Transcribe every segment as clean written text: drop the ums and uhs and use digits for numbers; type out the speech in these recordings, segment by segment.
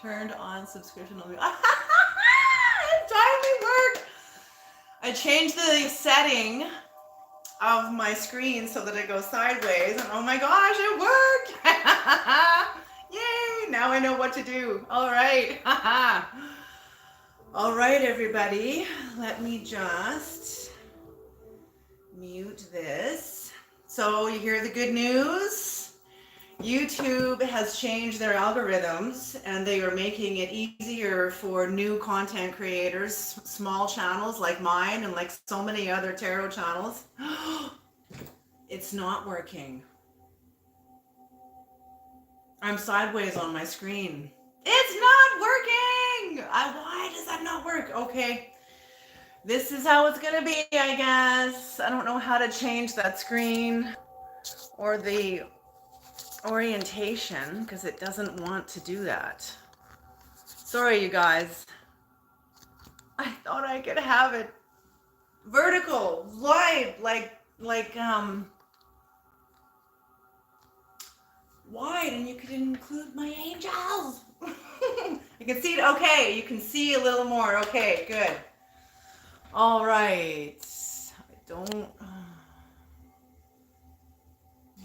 Turned on subscription only. It finally worked. I changed the setting of my screen so that it goes sideways, and oh my gosh, it worked. Yay, now I know what to do. All right. All right, everybody, let me just mute this. So you hear the good news? YouTube has changed their algorithms and they are making it easier for new content creators, small channels like mine and like so many other tarot channels. It's not working. I'm sideways on my screen. It's not working! Why does that not work? Okay. This is how it's gonna be, I guess. I don't know how to change that screen or the orientation because it doesn't want to do that. Sorry, you guys. I thought I could have it vertical, wide, like wide, and you could include my angels. You can see it. Okay, you can see a little more. Okay, good. All right. I don't.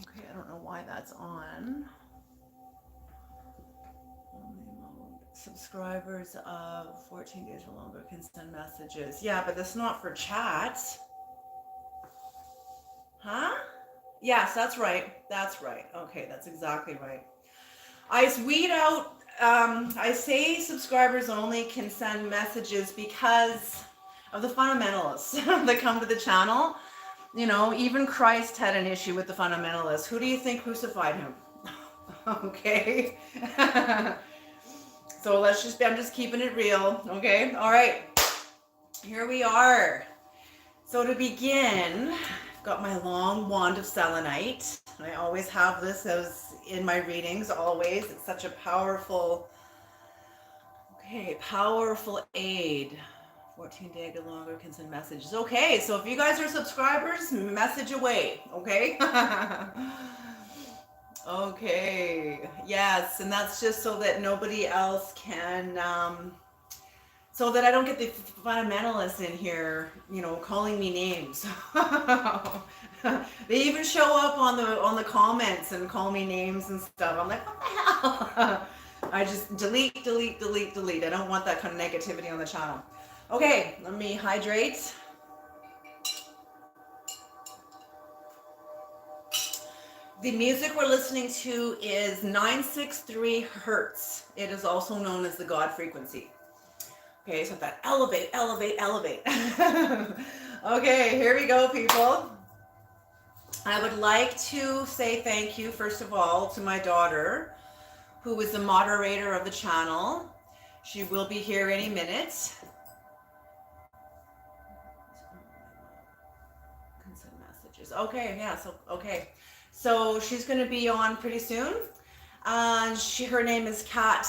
Okay, I don't know why that's on. Subscribers of 14 days or longer can send messages. Yeah, but that's not for chat. Huh? Yes, that's right. That's right. Okay, that's exactly right. I weed out, I say subscribers only can send messages because of the fundamentalists that come to the channel. You know, even Christ had an issue with the fundamentalists. Who do you think crucified him? Okay. So I'm just keeping it real. Okay. All right. Here we are. So to begin, I've got my long wand of selenite. I always have this as in my readings, always. It's such a powerful aid. 14 days or longer can send messages. Okay, so if you guys are subscribers, message away, okay? Okay, yes, and that's just so that nobody else can, so that I don't get the fundamentalists in here, you know, calling me names. They even show up on the comments and call me names and stuff. I'm like, what the hell? I just delete. I don't want that kind of negativity on the channel. Okay, let me hydrate. The music we're listening to is 963 hertz. It is also known as the God frequency. Okay, so that elevate. Okay, here we go, people. I would like to say thank you, first of all, to my daughter, who is the moderator of the channel. She will be here any minute. Consent messages. Okay, yeah, okay. So she's going to be on pretty soon. Her name is Kat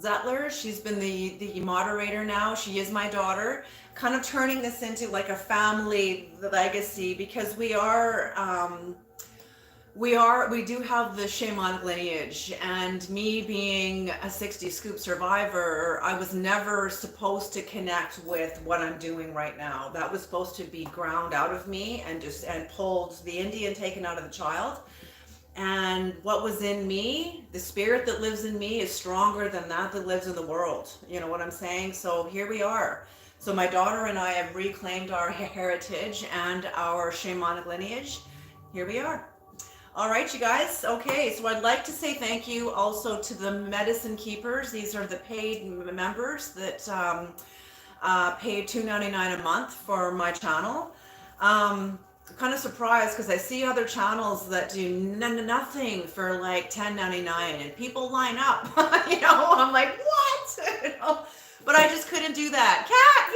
Zettler. She's been the moderator now. She is my daughter, kind of turning this into like a family legacy because we do have the shamanic lineage, and me being a 60 scoop survivor, I was never supposed to connect with what I'm doing right now. That was supposed to be ground out of me and pulled the Indian taken out of the child. And what was in me, the spirit that lives in me is stronger than that lives in the world. You know what I'm saying? So here we are. So my daughter and I have reclaimed our heritage and our shamanic lineage. Here we are. All right, you guys. Okay, so I'd like to say thank you also to the medicine keepers. These are the paid members that pay $2.99 a month for my channel. Kind of surprised because I see other channels that do nothing for like $10.99 and people line up. You know, I'm like, what? You know, but I just couldn't do that. Cat,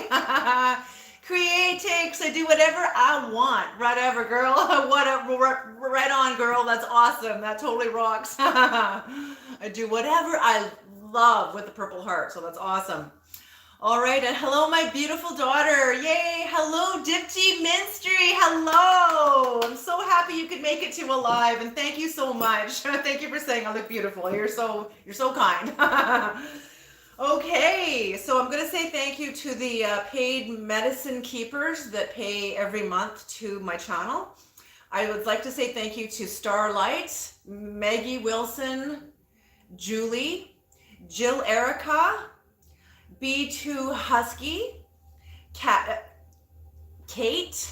yay! Creatics, I do whatever I want. Whatever, girl. Whatever. Right on, girl. That's awesome. That totally rocks. I do whatever I love with the purple heart, so that's awesome. All right, and hello, my beautiful daughter. Yay! Hello, Dipti Minstry. Hello. I'm so happy you could make it to a live, and thank you so much. Thank you for saying I look beautiful. You're so kind. Okay, so I'm going to say thank you to the paid medicine keepers that pay every month to my channel. I would like to say thank you to Starlight, Maggie Wilson, Julie, Jill Erica, B2 Husky, Kate,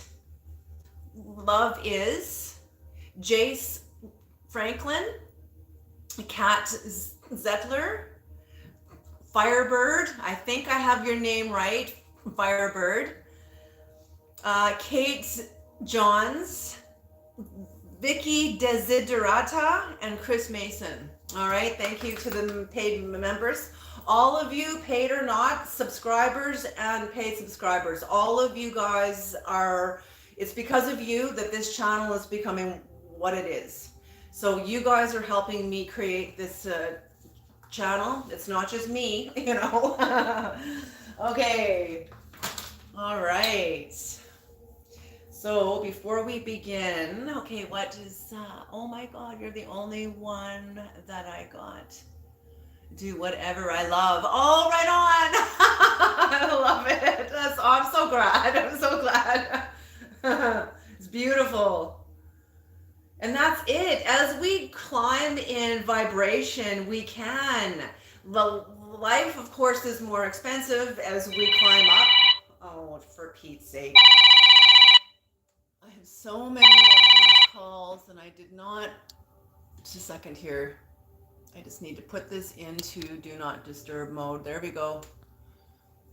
Love Is, Jace Franklin, Kat Zettler, Firebird, I think I have your name right, Firebird, Kate Johns, Vicky Desiderata, and Chris Mason. All right, thank you to the paid members. All of you, paid or not, subscribers and paid subscribers, all of you guys are, it's because of you that this channel is becoming what it is. So you guys are helping me create this channel. It's not just me, you know. Okay. All right. So before we begin, okay, what is, oh my God, you're the only one that I got. Do whatever I love. Oh, right on. I love it. I'm so glad. I'm so glad. It's beautiful. And that's it. As we climb in vibration, we can. The life, of course, is more expensive as we climb up. Oh, for Pete's sake. I have so many of these calls and I did not, just a second here. I just need to put this into do not disturb mode. There we go.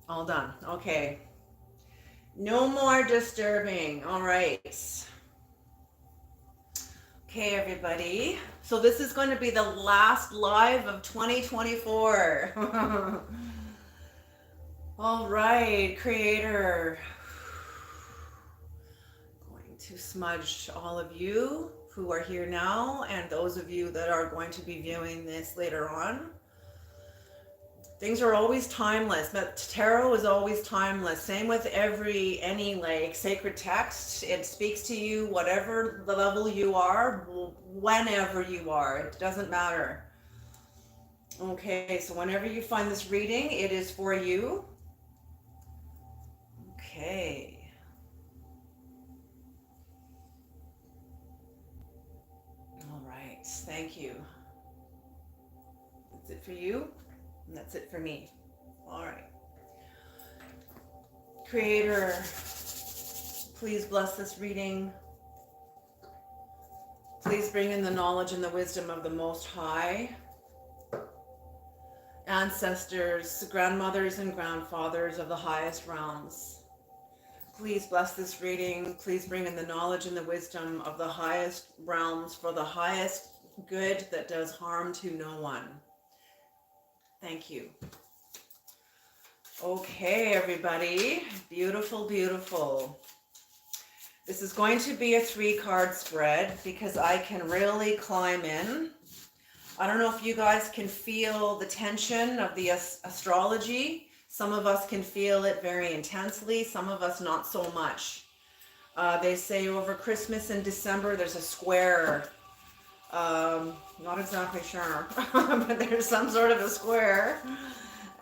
All done. Okay. No more disturbing. All right. Okay, everybody. So this is going to be the last live of 2024. All right, Creator. Going to smudge all of you who are here now and those of you that are going to be viewing this later on. Things are always timeless, but tarot is always timeless. Same with any like sacred text. It speaks to you whatever the level you are, whenever you are. It doesn't matter. Okay, so whenever you find this reading, it is for you. Okay. Thank you. That's it for you, and that's it for me. All right. Creator, please bless this reading. Please bring in the knowledge and the wisdom of the Most High. Ancestors, grandmothers, and grandfathers of the highest realms. Please bless this reading. Please bring in the knowledge and the wisdom of the highest realms for the highest good that does harm to no one. Thank you. Okay, everybody. Beautiful, beautiful. This is going to be a 3-card spread because I can really climb in. I don't know if you guys can feel the tension of the astrology. Some of us can feel it very intensely, some of us not so much. They say over Christmas and December there's a square. Not exactly sure, but there's some sort of a square.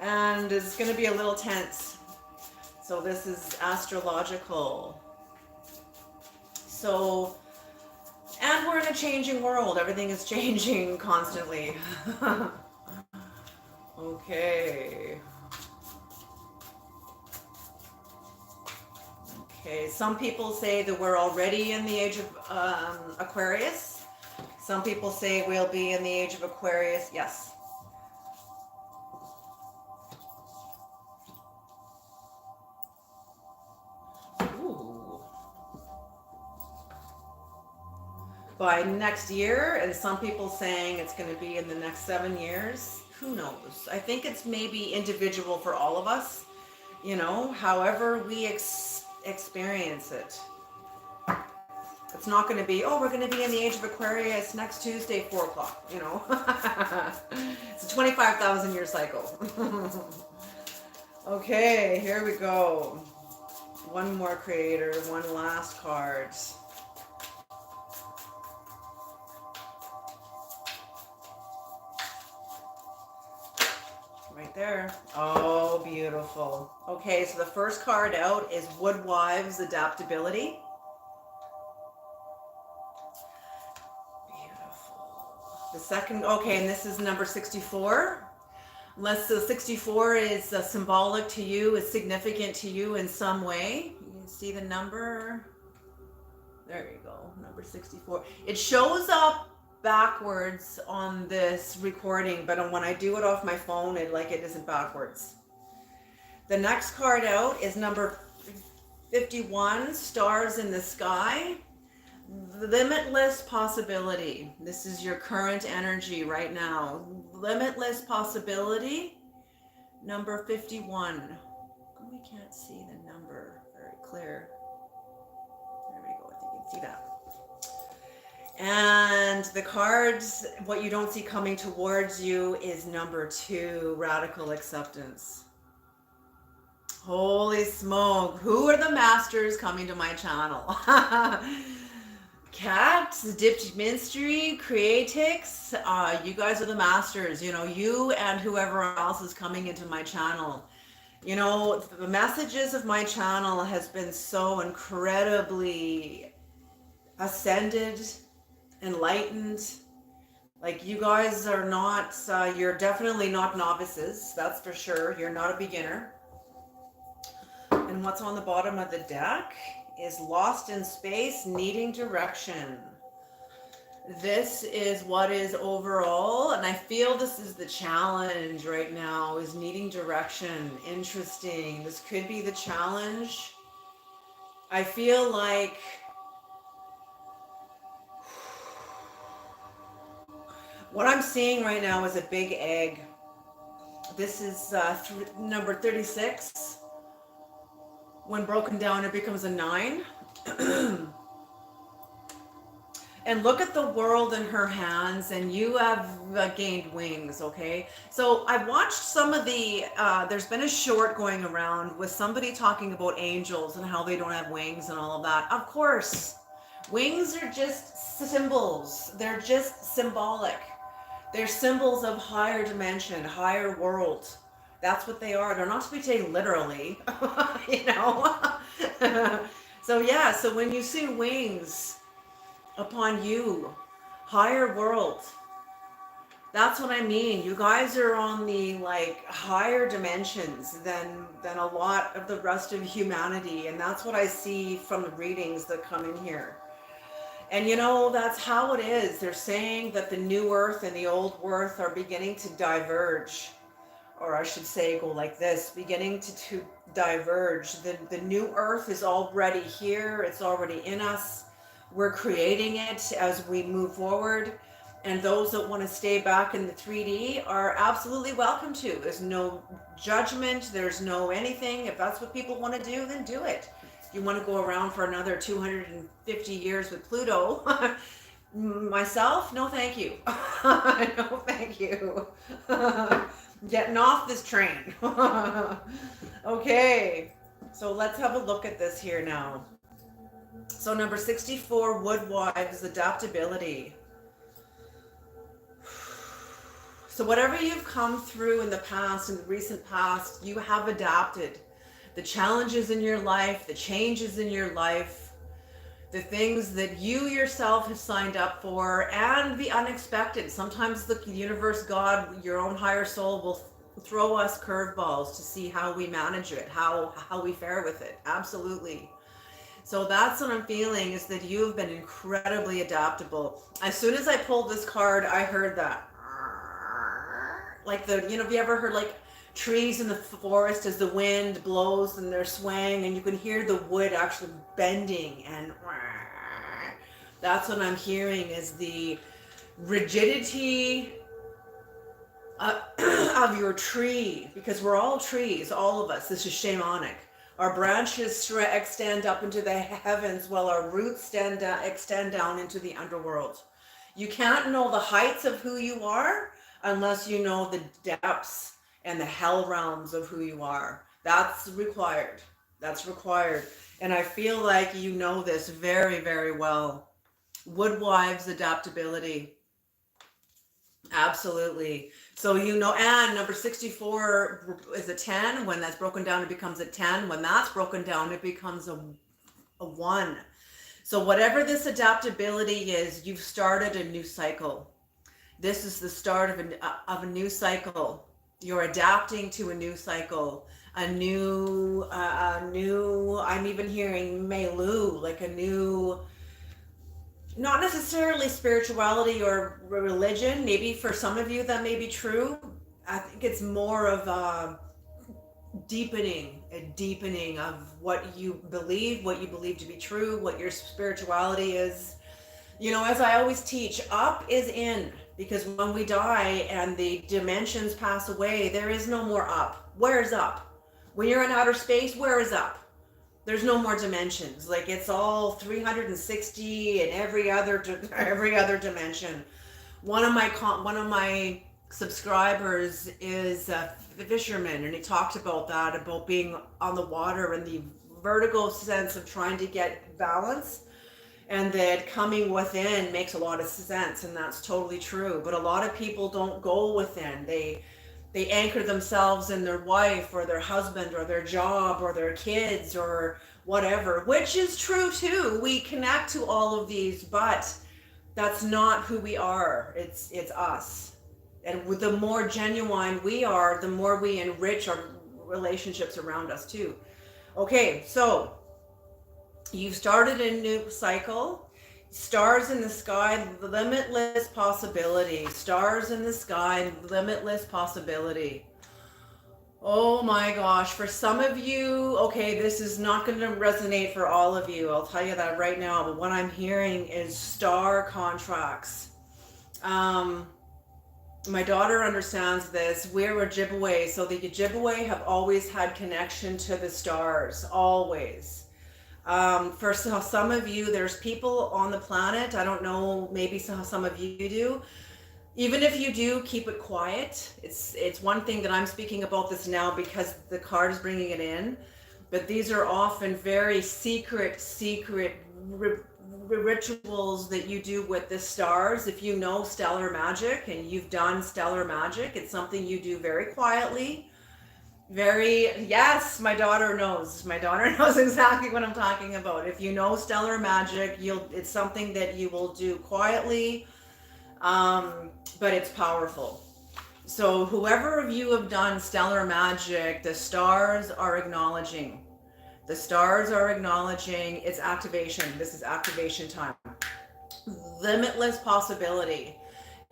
And it's going to be a little tense. So this is astrological. So, and we're in a changing world. Everything is changing constantly. Okay. Okay, some people say that we're already in the age of Aquarius. Some people say we'll be in the age of Aquarius. Yes. Ooh. By next year, and some people saying it's going to be in the next 7 years. Who knows? I think it's maybe individual for all of us. You know, however we experience it. It's not going to be, oh, we're going to be in the age of Aquarius next Tuesday, 4 o'clock, you know. It's a 25,000 year cycle. Okay, here we go. One more creator, one last card. Right there. Oh, beautiful. Okay, so the first card out is Woodwives Adaptability. Beautiful. The second, okay, and this is number 64. Unless the 64 is symbolic to you, is significant to you in some way. You can see the number. There you go, number 64. It shows up backwards on this recording, but when I do it off my phone, it isn't backwards. The next card out is number 51, Stars in the Sky. Limitless possibility. This is your current energy right now. Limitless possibility. Number 51. We can't see the number very clear. There we go, if you can see that. And the cards, what you don't see coming towards you is number 2, Radical Acceptance. Holy smoke. Who are the masters coming to my channel? Cat, Dipped Mystery, Creatix, you guys are the masters. You and whoever else is coming into my channel. The messages of my channel has been so incredibly ascended, enlightened. Like, you guys are not, you're definitely not novices, that's for sure. You're not a beginner. And what's on the bottom of the deck is Lost in Space, Needing Direction. This is what is overall, and I feel this is the challenge right now, is needing direction. Interesting. This could be the challenge. I feel like what I'm seeing right now is a big egg. This is number 36. When broken down, it becomes a 9. And look at the world in her hands, and you have gained wings, okay? So I watched some of the, there's been a short going around with somebody talking about angels and how they don't have wings and all of that. Of course, wings are just symbols. They're just symbolic. They're symbols of higher dimension, higher world. That's what they are. They're not to be taken literally, So yeah, so when you see wings upon you, higher world, that's what I mean. You guys are on the higher dimensions than a lot of the rest of humanity, and that's what I see from the readings that come in here. And that's how it is. They're saying that the new earth and the old earth are beginning to diverge, or I should say go like this, beginning to diverge. The new earth is already here. It's already in us. We're creating it as we move forward. And those that want to stay back in the 3D are absolutely welcome to. There's no judgment. There's no anything. If that's what people want to do, then do it. If you want to go around for another 250 years with Pluto, myself, no thank you. No thank you. Getting off this train. Okay, so let's have a look at this here now. So number 64, Woodwives Adaptability. So whatever you've come through in the past, in the recent past, you have adapted. The challenges in your life, the changes in your life, the things that you yourself have signed up for, and the unexpected. Sometimes the universe, God, your own higher soul will throw us curveballs to see how we manage it, how we fare with it. Absolutely. So that's what I'm feeling, is that you have been incredibly adaptable. As soon as I pulled this card, I heard that. Like have you ever heard trees in the forest as the wind blows and they're swaying and you can hear the wood actually bending, and that's what I'm hearing, is the rigidity of your tree, because we're all trees, all of us. This is shamanic. Our branches extend up into the heavens while our roots extend down into the underworld. You can't know the heights of who you are unless you know the depths and the hell realms of who you are. That's required. That's required. And I feel like you know this very, very well. Woodwives adaptability. Absolutely. So you know, and number 64 is a 10. When that's broken down, it becomes a 10. When that's broken down, it becomes a 1. So whatever this adaptability is, you've started a new cycle. This is the start of a new cycle. You're adapting to a new cycle, I'm even hearing Melu, like a new, not necessarily spirituality or religion. Maybe for some of you that may be true. I think it's more of a deepening of what you believe to be true, what your spirituality is. You know, as I always teach, up is in, because when we die and the dimensions pass away, there is no more up. Where is up? When you're in outer space, where is up? There's no more dimensions. Like it's all 360 and every other dimension. One of my subscribers is a fisherman, and he talked about that, about being on the water and the vertigo sense of trying to get balance, and that coming within makes a lot of sense, and that's totally true. But a lot of people don't go within. They anchor themselves in their wife or their husband or their job or their kids or whatever, which is true too. We connect to all of these, but that's not who we are. It's us. And with the more genuine we are, the more we enrich our relationships around us too. Okay, so you've started a new cycle. Stars in the sky, limitless possibility. Stars in the sky, limitless possibility. Oh my gosh, for some of you, okay, this is not going to resonate for all of you. I'll tell you that right now. But what I'm hearing is star contracts. My daughter understands this. We're Ojibwe, so the Ojibwe have always had connection to the stars, always. For some of you, there's people on the planet. I don't know, maybe some of you do. Even if you do, keep it quiet. It's one thing that I'm speaking about this now because the card is bringing it in. But these are often very secret rituals that you do with the stars. If you know stellar magic and you've done stellar magic, it's something you do very quietly. Yes, my daughter knows. My daughter knows exactly what I'm talking about. If you know stellar magic, it's something that you will do quietly, but it's powerful. So whoever of you have done stellar magic, the stars are acknowledging. The stars are acknowledging its activation. This is activation time. Limitless possibility.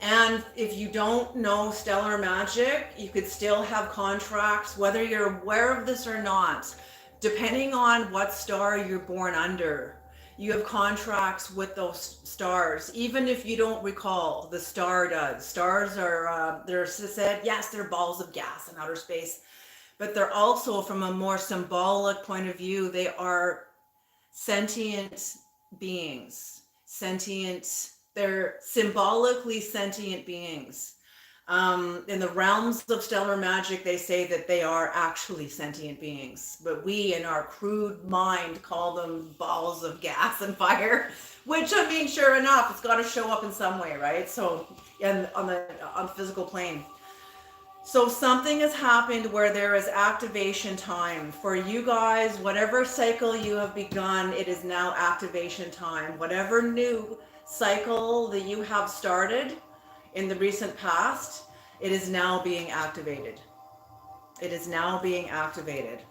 And if you don't know stellar magic, you could still have contracts, whether you're aware of this or not, depending on what star you're born under. You have contracts with those stars, even if you don't recall. The star does. Stars are, they're said, yes, they're balls of gas in outer space, but they're also, from a more symbolic point of view, they are sentient beings. They're symbolically sentient beings. In the realms of stellar magic, they say that they are actually sentient beings, but we in our crude mind call them balls of gas and fire, which, I mean, sure enough, it's got to show up in some way, right? So, and on the physical plane. So something has happened where there is activation time for you guys. Whatever cycle you have begun, it is now activation time. Whatever new cycle that you have started in the recent past, it is now being activated. It is now being activated.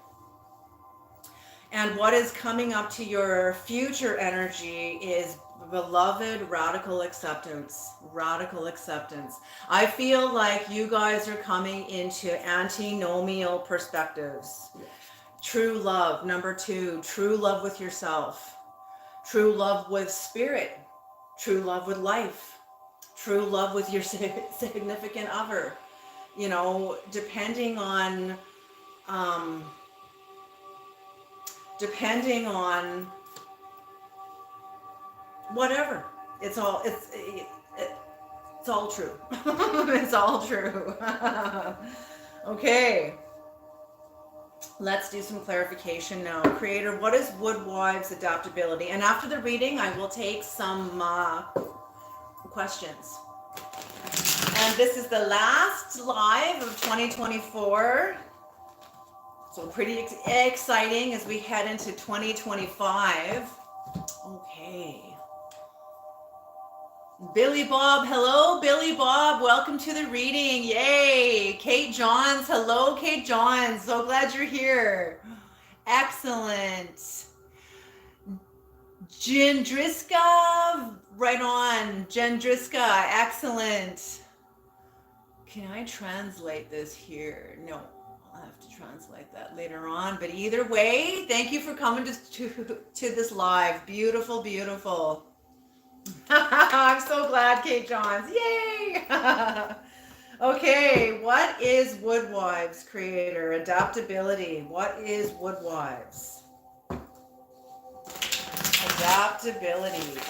And what is coming up to your future energy is beloved radical acceptance. Radical acceptance. I feel like you guys are coming into antinomial perspectives. True love. Number 2, true love with yourself. True love with spirit. True love with life. True love with your significant other. You know, depending on whatever. It's all true. It's all true. Okay. Let's do some clarification now. Creator, what is Woodwives adaptability? And after the reading, I will take some questions. And this is the last live of 2024. So pretty exciting as we head into 2025. Okay. Billy Bob, hello, Billy Bob. Welcome to the reading. Yay. Kate Johns, hello, Kate Johns. So glad you're here. Excellent. Jindriska, right on. Jindriska, excellent. Can I translate this here? No, I'll have to translate that later on. But either way, thank you for coming to this live. Beautiful, beautiful. I'm so glad, Kate Johns. Yay! Okay, what is Woodwives, creator? Adaptability. What is Woodwives? Adaptability.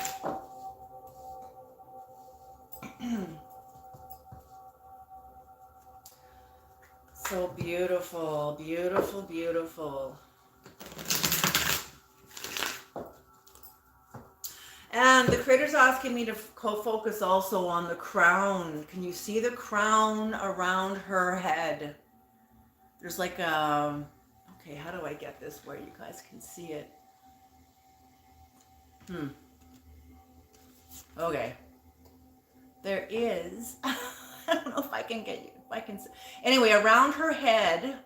So beautiful, beautiful, beautiful. And the creator's asking me to focus also on the crown. Can you see the crown around her head? There's like a, okay, how do I get this where you guys can see it? Okay. There is, I don't know if I can get you, if I can, anyway, around her head,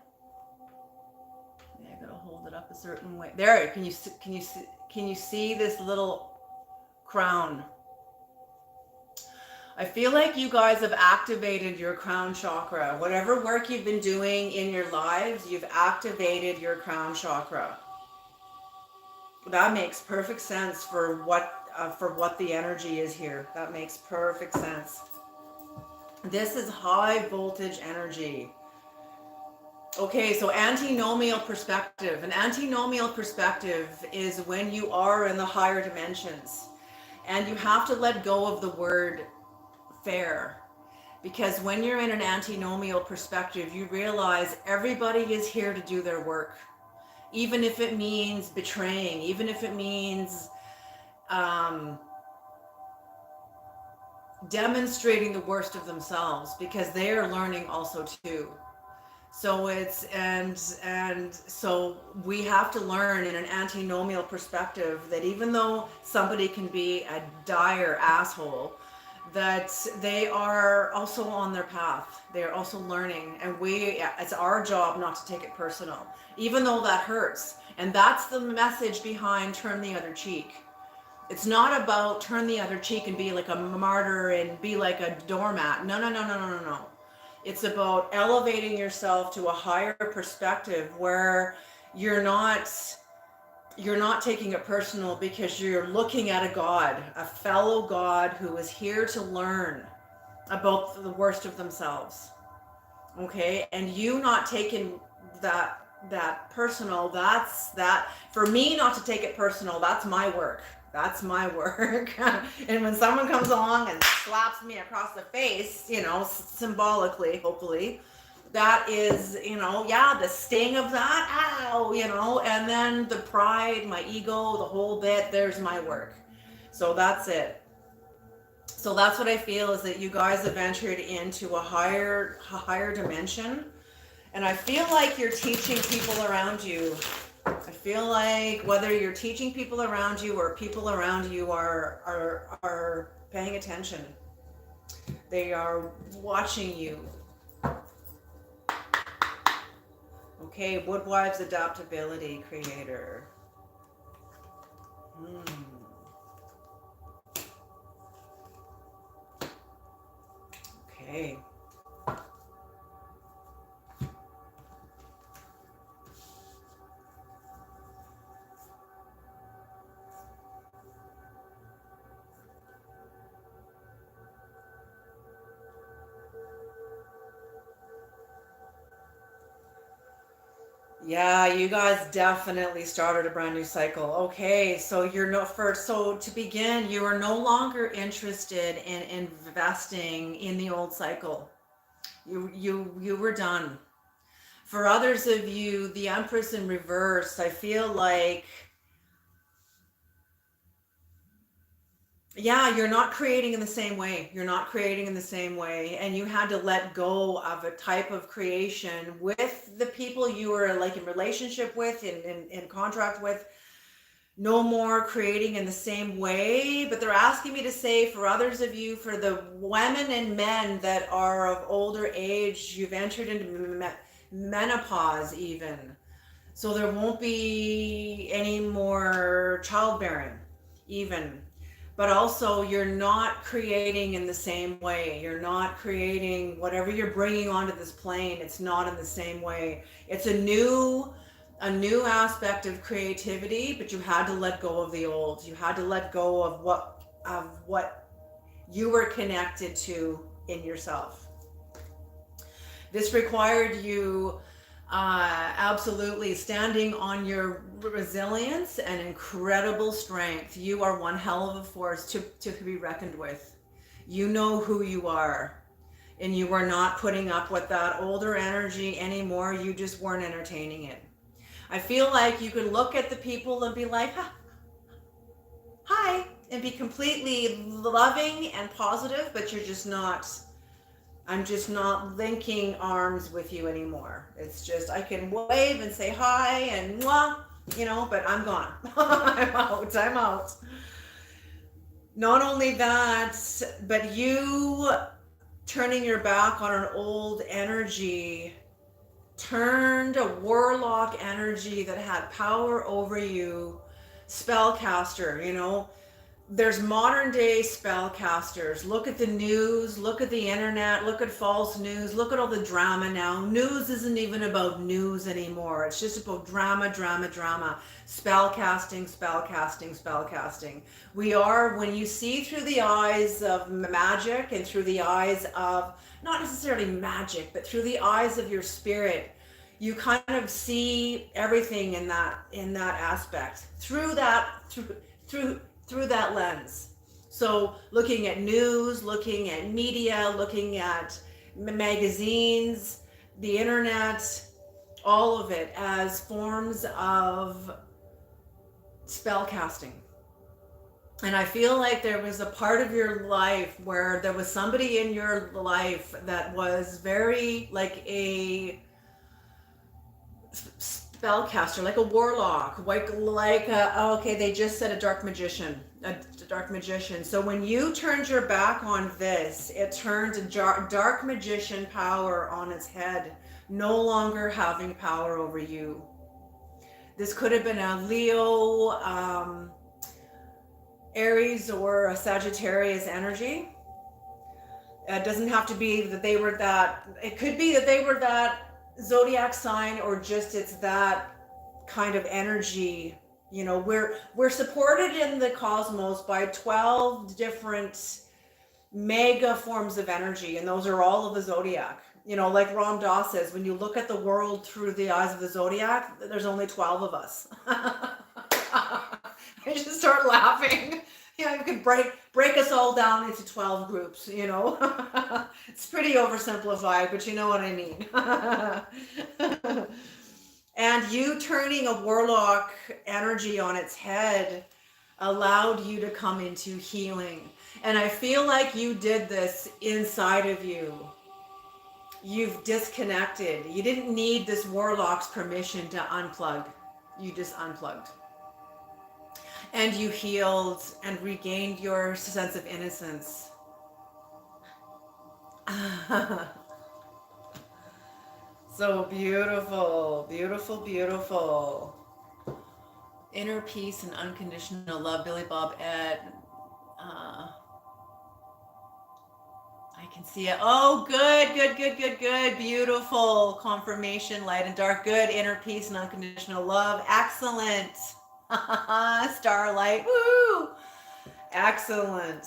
yeah, I gotta hold it up a certain way. There, can you see this little crown? I feel like you guys have activated your crown chakra. Whatever work you've been doing in your lives, you've activated your crown chakra. That makes perfect sense for what the energy is here. That makes perfect sense. This is high voltage energy. Okay, so antinomial perspective. An antinomial perspective is when you are in the higher dimensions. And you have to let go of the word fair. Because when you're in an antinomial perspective, you realize everybody is here to do their work. Even if it means betraying, even if it means demonstrating the worst of themselves, because they are learning also too. So it's, and so we have to learn in an antinomial perspective that even though somebody can be a dire asshole, that they are also on their path. They are also learning, and it's our job not to take it personal, even though that hurts. And that's the message behind Turn the Other Cheek. It's not about turn the other cheek and be like a martyr and be like a doormat. No, no, no, no, no, no, no. It's about elevating yourself to a higher perspective where you're not taking it personal, because you're looking at a God, a fellow God who is here to learn about the worst of themselves. Okay? And you not taking that personal, that's for me not to take it personal, that's my work. That's my work. And when someone comes along and slaps me across the face, symbolically, hopefully, that is, the sting of that, ow, and then the pride, my ego, the whole bit, there's my work. So that's it. So that's what I feel, is that you guys have entered into a higher dimension. And I feel like you're teaching people around you. I feel like whether you're teaching people around you or people around you are paying attention. They are watching you. Okay, Woodwives adaptability, creator. Okay. Yeah, you guys definitely started a brand new cycle. Okay, so so to begin, you are no longer interested in investing in the old cycle. You were done. For others of you, the Empress in reverse, I feel like, yeah, you're not creating in the same way. You're not creating in the same way. And you had to let go of a type of creation with the people you were like in relationship with, in contract with. No more creating in the same way. But they're asking me to say, for others of you, for the women and men that are of older age, you've entered into menopause even. So there won't be any more childbearing, even. But also, you're not creating in the same way. You're not creating whatever you're bringing onto this plane. It's not in the same way. It's a new aspect of creativity, but you had to let go of the old. You had to let go of what you were connected to in yourself. This required you absolutely standing on your resilience and incredible strength. You are one hell of a force to be reckoned with. You know who you are, and you are not putting up with that older energy anymore. You just weren't entertaining it. I feel like you could look at the people and be like, hi, and be completely loving and positive, but you're just not. I'm just not linking arms with you anymore. It's just, I can wave and say hi and mwah, but I'm gone. I'm out. I'm out. Not only that, but you turning your back on an old energy turned a warlock energy that had power over you, spellcaster. There's modern day spellcasters. Look at the news, look at the internet, look at false news, look at all the drama now. News isn't even about news anymore. It's just about drama, drama, drama. Spellcasting, spellcasting, spellcasting. When you see through the eyes of magic and through the eyes of, not necessarily magic, but through the eyes of your spirit, you kind of see everything in that aspect. Through that lens. So looking at news, looking at media, looking at magazines, the internet, all of it as forms of spell casting. And I feel like there was a part of your life where there was somebody in your life that was very like a spellcaster, like a warlock, okay, they just said a dark magician. So when you turned your back on this, it turned a dark magician power on its head, no longer having power over you. This could have been a Leo, Aries, or a Sagittarius energy. It doesn't have to be that they were that. It could be that they were that zodiac sign, or just it's that kind of energy. We're supported in the cosmos by 12 different mega forms of energy, and those are all of the zodiac. Like Ram Dass says, when you look at the world through the eyes of the zodiac, there's only 12 of us. I just start laughing. You could break us all down into 12 groups, It's pretty oversimplified, but you know what I mean. And you turning a warlock energy on its head allowed you to come into healing. And I feel like you did this inside of you. You've disconnected. You didn't need this warlock's permission to unplug. You just unplugged. And you healed and regained your sense of innocence. So beautiful, beautiful, beautiful. Inner peace and unconditional love. Billy Bob Ed. I can see it. Oh, good, good, good, good, good. Beautiful. Confirmation, light and dark. Good. Inner peace and unconditional love. Excellent. Starlight. Woo! Excellent.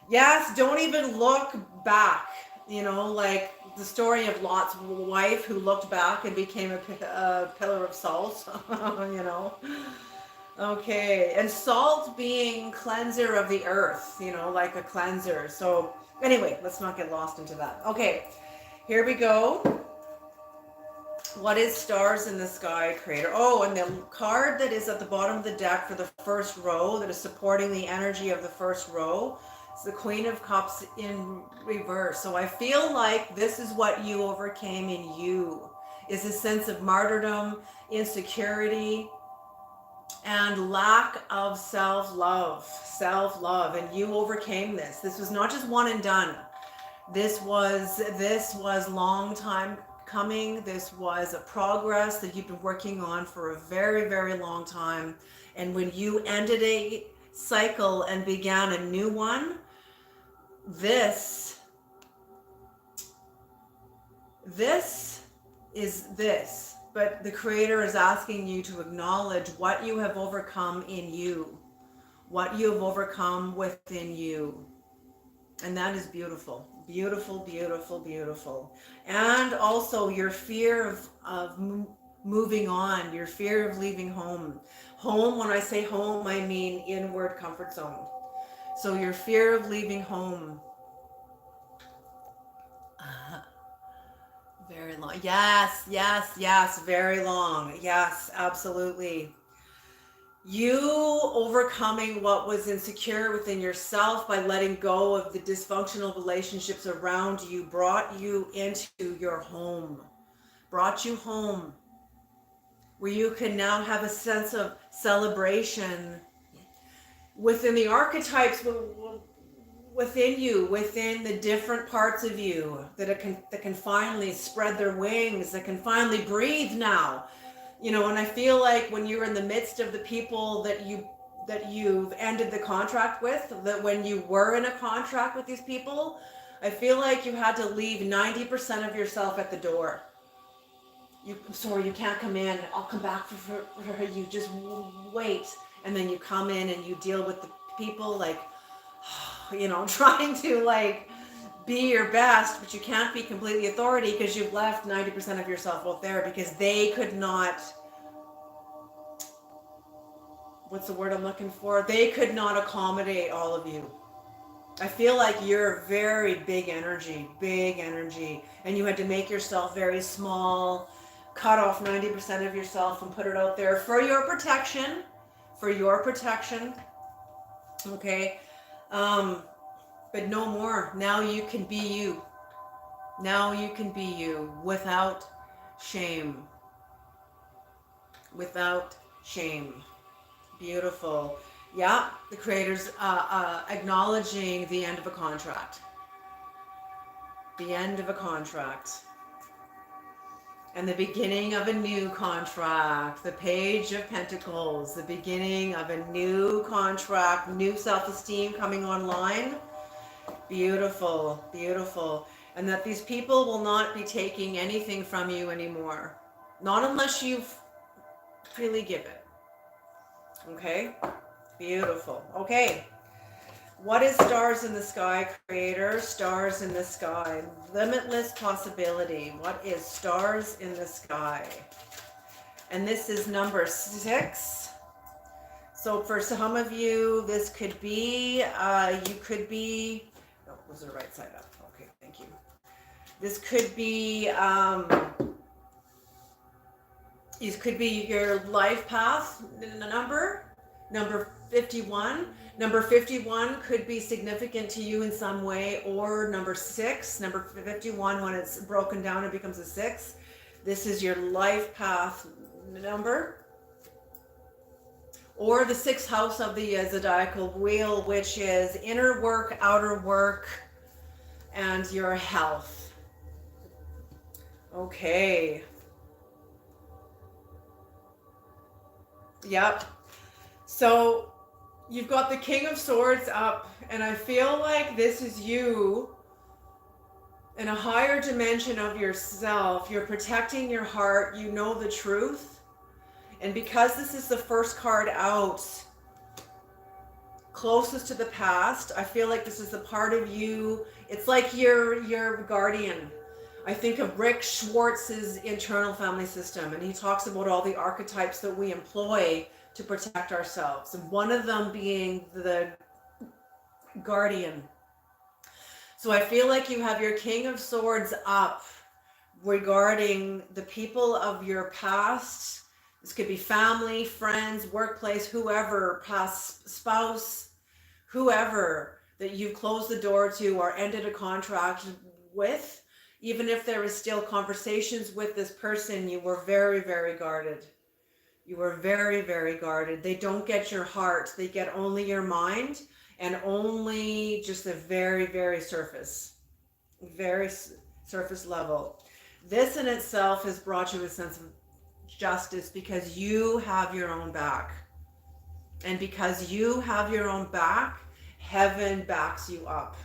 Yes, don't even look back. Like the story of Lot's wife who looked back and became a pillar of salt. Okay. And salt being cleanser of the earth, like a cleanser. So anyway, let's not get lost into that. Okay, here we go. What is stars in the sky, creator? Oh, and the card that is at the bottom of the deck for the first row that is supporting the energy of the first row is the Queen of Cups in reverse. So I feel like this is what you overcame in you, is a sense of martyrdom, insecurity, and lack of self-love, and you overcame this. This was not just one and done. This was long time coming. This was a progress that you've been working on for a very, very long time. And when you ended a cycle and began a new one, this is this. But the creator is asking you to acknowledge what you have overcome in you, what you have overcome within you. And that is beautiful, beautiful, beautiful, beautiful. And also your fear of moving on, your fear of leaving home. Home, when I say home, I mean inward comfort zone. So your fear of leaving home. Very long. Yes, yes, yes, very long. Yes, absolutely. You overcoming what was insecure within yourself by letting go of the dysfunctional relationships around you brought you into your home, brought you home, where you can now have a sense of celebration within the archetypes within you, within the different parts of you that can finally spread their wings, that can finally breathe now. You know, and I feel like when you're in the midst of the people that you've ended the contract with, that when you were in a contract with these people, I feel like you had to leave 90% of yourself at the door. I'm sorry, you can't come in. I'll come back for you. Just wait. And then you come in and you deal with the people like, you know, trying to like be your best, but you can't be completely authority because you've left 90% of yourself out there because they could not, what's the word I'm looking for? They could not accommodate all of you. I feel like you're very big energy, and you had to make yourself very small, cut off 90% of yourself and put it out there for your protection, okay? But no more. Now you can be you. Now you can be you without shame. Without shame. Beautiful. Yeah, the creator's acknowledging the end of a contract. The end of a contract. And the beginning of a new contract. The Page of Pentacles. The beginning of a new contract. New self-esteem coming online. Beautiful, beautiful. And that these people will not be taking anything from you anymore. Not unless you freely give it. Okay? Beautiful. Okay. What is stars in the sky, creator? Stars in the sky. Limitless possibility. What is stars in the sky? And this is number 6. So for some of you, this could be, you could be, oh, was the right side up? Okay, thank you. This could be, this could be your life path number 51. Number 51 could be significant to you in some way, or number 6, number 51, when it's broken down, it becomes a 6. This is your life path number. Or the 6th house of the zodiacal wheel, which is inner work, outer work, and your health. Okay. Yep. So you've got the King of Swords up, and I feel like this is you in a higher dimension of yourself. You're protecting your heart. You know the truth. And because this is the first card out, closest to the past, I feel like this is the part of you. It's like your guardian. I think of Rick Schwartz's internal family system, and he talks about all the archetypes that we employ to protect ourselves, and one of them being the guardian. So I feel like you have your King of Swords up, regarding the people of your past. This could be family, friends, workplace, whoever, past spouse, whoever that you've closed the door to or ended a contract with. Even if there is still conversations with this person, you were very, very guarded. You were very, very guarded. They don't get your heart. They get only your mind and only just a very, very very surface level. This in itself has brought you a sense of justice because you have your own back. And because you have your own back, heaven backs you up.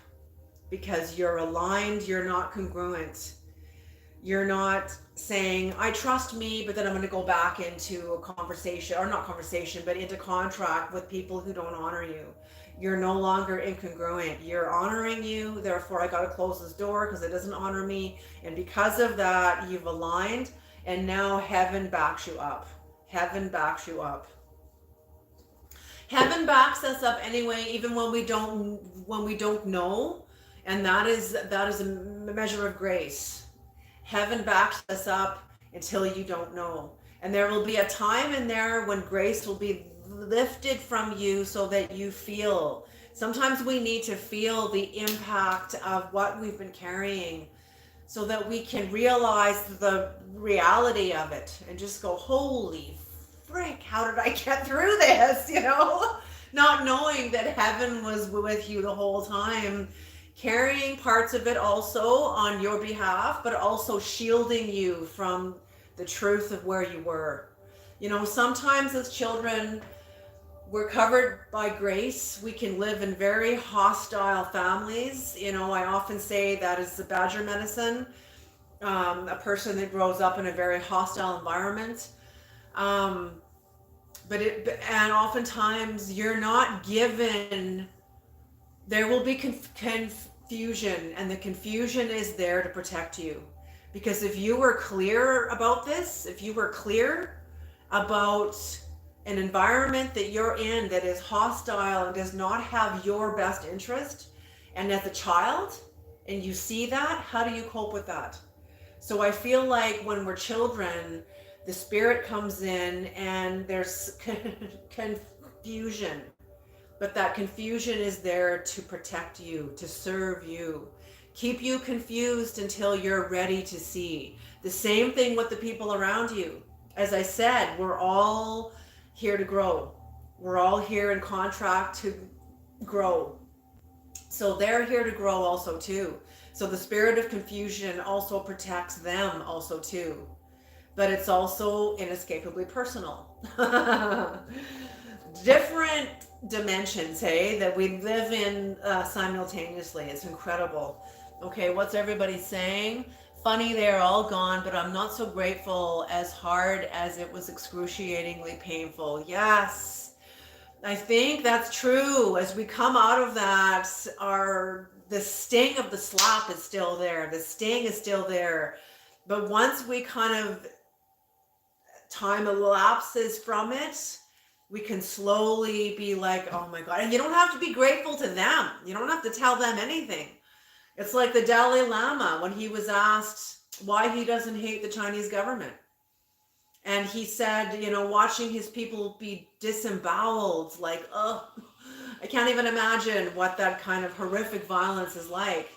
Because you're aligned, you're not congruent. You're not saying, I trust me, but then I'm going to go back into a conversation, or not conversation, but into contract with people who don't honor you. You're no longer incongruent. You're honoring you, therefore I got to close this door because it doesn't honor me. And because of that, you've aligned, and now heaven backs you up. Heaven backs you up. Heaven backs us up anyway, even when we don't know, and that is a measure of grace. Heaven backs us up until you don't know. And there will be a time in there when grace will be lifted from you so that you feel. Sometimes we need to feel the impact of what we've been carrying so that we can realize the reality of it and just go, holy frick, how did I get through this? Not knowing that heaven was with you the whole time, carrying parts of it also on your behalf, but also shielding you from the truth of where you were. Sometimes as children, we're covered by grace. We can live in very hostile families. I often say that is the Badger medicine, a person that grows up in a very hostile environment. And oftentimes you're not given, there will be confusion, and the confusion is there to protect you. Because if you were clear about this, if you were clear about an environment that you're in that is hostile and does not have your best interest, and as a child, and you see that, how do you cope with that? So I feel like when we're children, the spirit comes in and there's confusion. But that confusion is there to protect you, to serve you, keep you confused until you're ready to see. The same thing with the people around you. As I said, we're all here to grow. We're all here in contract to grow. So they're here to grow also too. So the spirit of confusion also protects them also too. But it's also inescapably personal. Different dimensions, hey, that we live in simultaneously. It's incredible. Okay, what's everybody saying? Funny, they're all gone, but I'm not so grateful, as hard as it was excruciatingly painful. Yes, I think that's true. As we come out of that, the sting of the slap is still there. The sting is still there. But once we kind of, time elapses from it, we can slowly be like, oh my God. And you don't have to be grateful to them. You don't have to tell them anything. It's like the Dalai Lama when he was asked why he doesn't hate the Chinese government. And he said, watching his people be disemboweled, like, oh, I can't even imagine what that kind of horrific violence is like.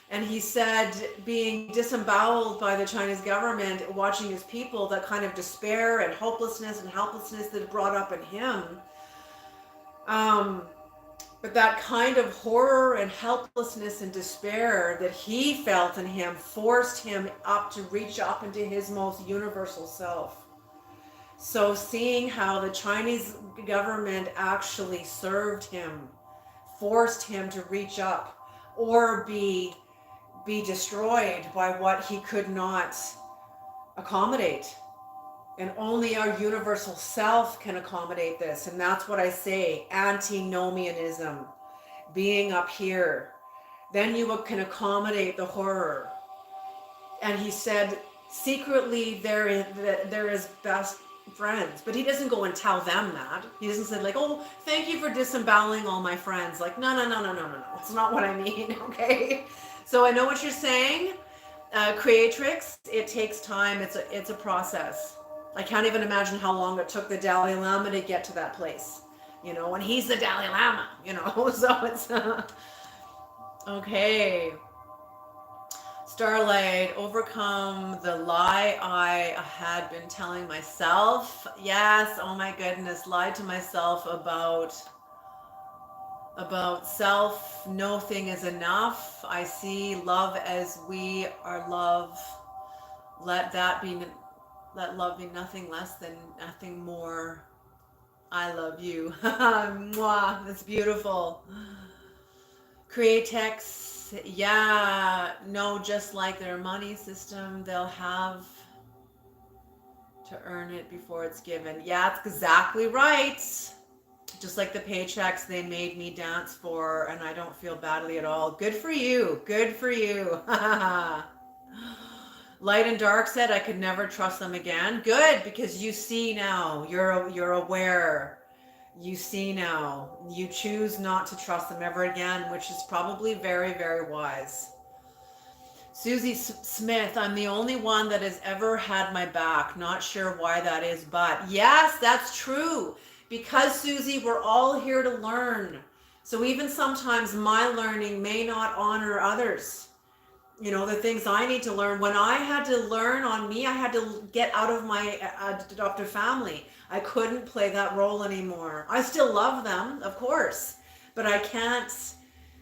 And he said being disemboweled by the Chinese government, watching his people, that kind of despair and hopelessness and helplessness that brought up in him. But that kind of horror and helplessness and despair that he felt in him forced him up to reach up into his most universal self. So seeing how the Chinese government actually served him, forced him to reach up or be destroyed by what he could not accommodate. And only our universal self can accommodate this. And that's what I say, antinomianism, being up here. Then you can accommodate the horror. And he said, secretly there is best friends. But he doesn't go and tell them that. He doesn't say like, oh, thank you for disemboweling all my friends. Like, no. It's not what I mean, okay? So I know what you're saying. Creatrix, it takes time. It's a process. I can't even imagine how long it took the Dalai Lama to get to that place. And he's the Dalai Lama. So it's okay. Starlight, overcome the lie I had been telling myself. Yes, oh my goodness, lied to myself about self. No thing is enough. I see love as we are love. Let that be, let love be nothing less than nothing more. I love you. Mwah, that's beautiful. Createx, yeah, no, just like their money system, they'll have to earn it before it's given. Yeah, that's exactly right. Just like the paychecks they made me dance for, and I don't feel badly at all. Good for you. Good for you. Light and Dark said I could never trust them again. Good, because you see now. You're aware. You see now. You choose not to trust them ever again, which is probably very, very wise. Susie Smith, I'm the only one that has ever had my back. Not sure why that is, but yes, that's true. Because, Susie, we're all here to learn. So even sometimes my learning may not honor others. The things I need to learn. When I had to learn on me, I had to get out of my adoptive family. I couldn't play that role anymore. I still love them, of course, but I can't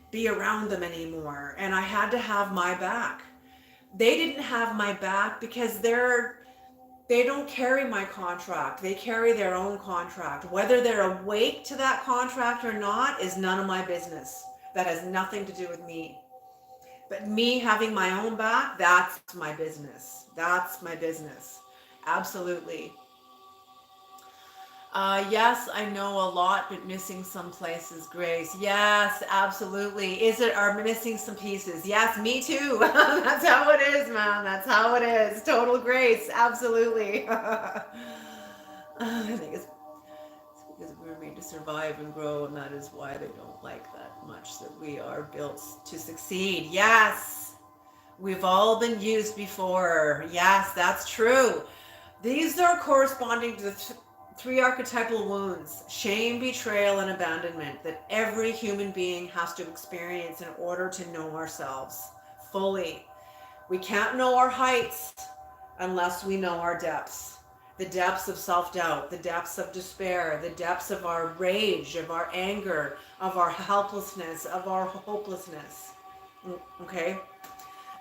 be around them anymore. And I had to have my back. They didn't have my back because they don't carry my contract. They carry their own contract. Whether they're awake to that contract or not is none of my business. That has nothing to do with me. But me having my own back, that's my business. That's my business. Absolutely. Yes, I know a lot, but missing some places, Grace. Yes, absolutely. Are missing some pieces? Yes, me too. That's how it is, man. That's how it is. Total Grace. Absolutely. I think it's because we're made to survive and grow, and that is why they don't like that much, that we are built to succeed. Yes, we've all been used before. Yes, that's true. These are corresponding to the three archetypal wounds: shame, betrayal, and abandonment, that every human being has to experience in order to know ourselves fully. We can't know our heights unless we know our depths. The depths of self-doubt, the depths of despair, the depths of our rage, of our anger, of our helplessness, of our hopelessness. Okay?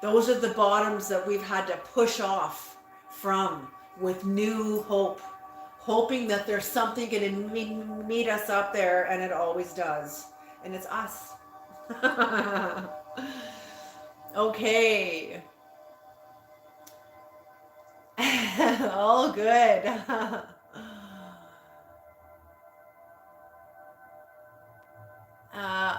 Those are the bottoms that we've had to push off from with new hope, hoping that there's something going to meet us up there, and it always does. And it's us. Okay. All good.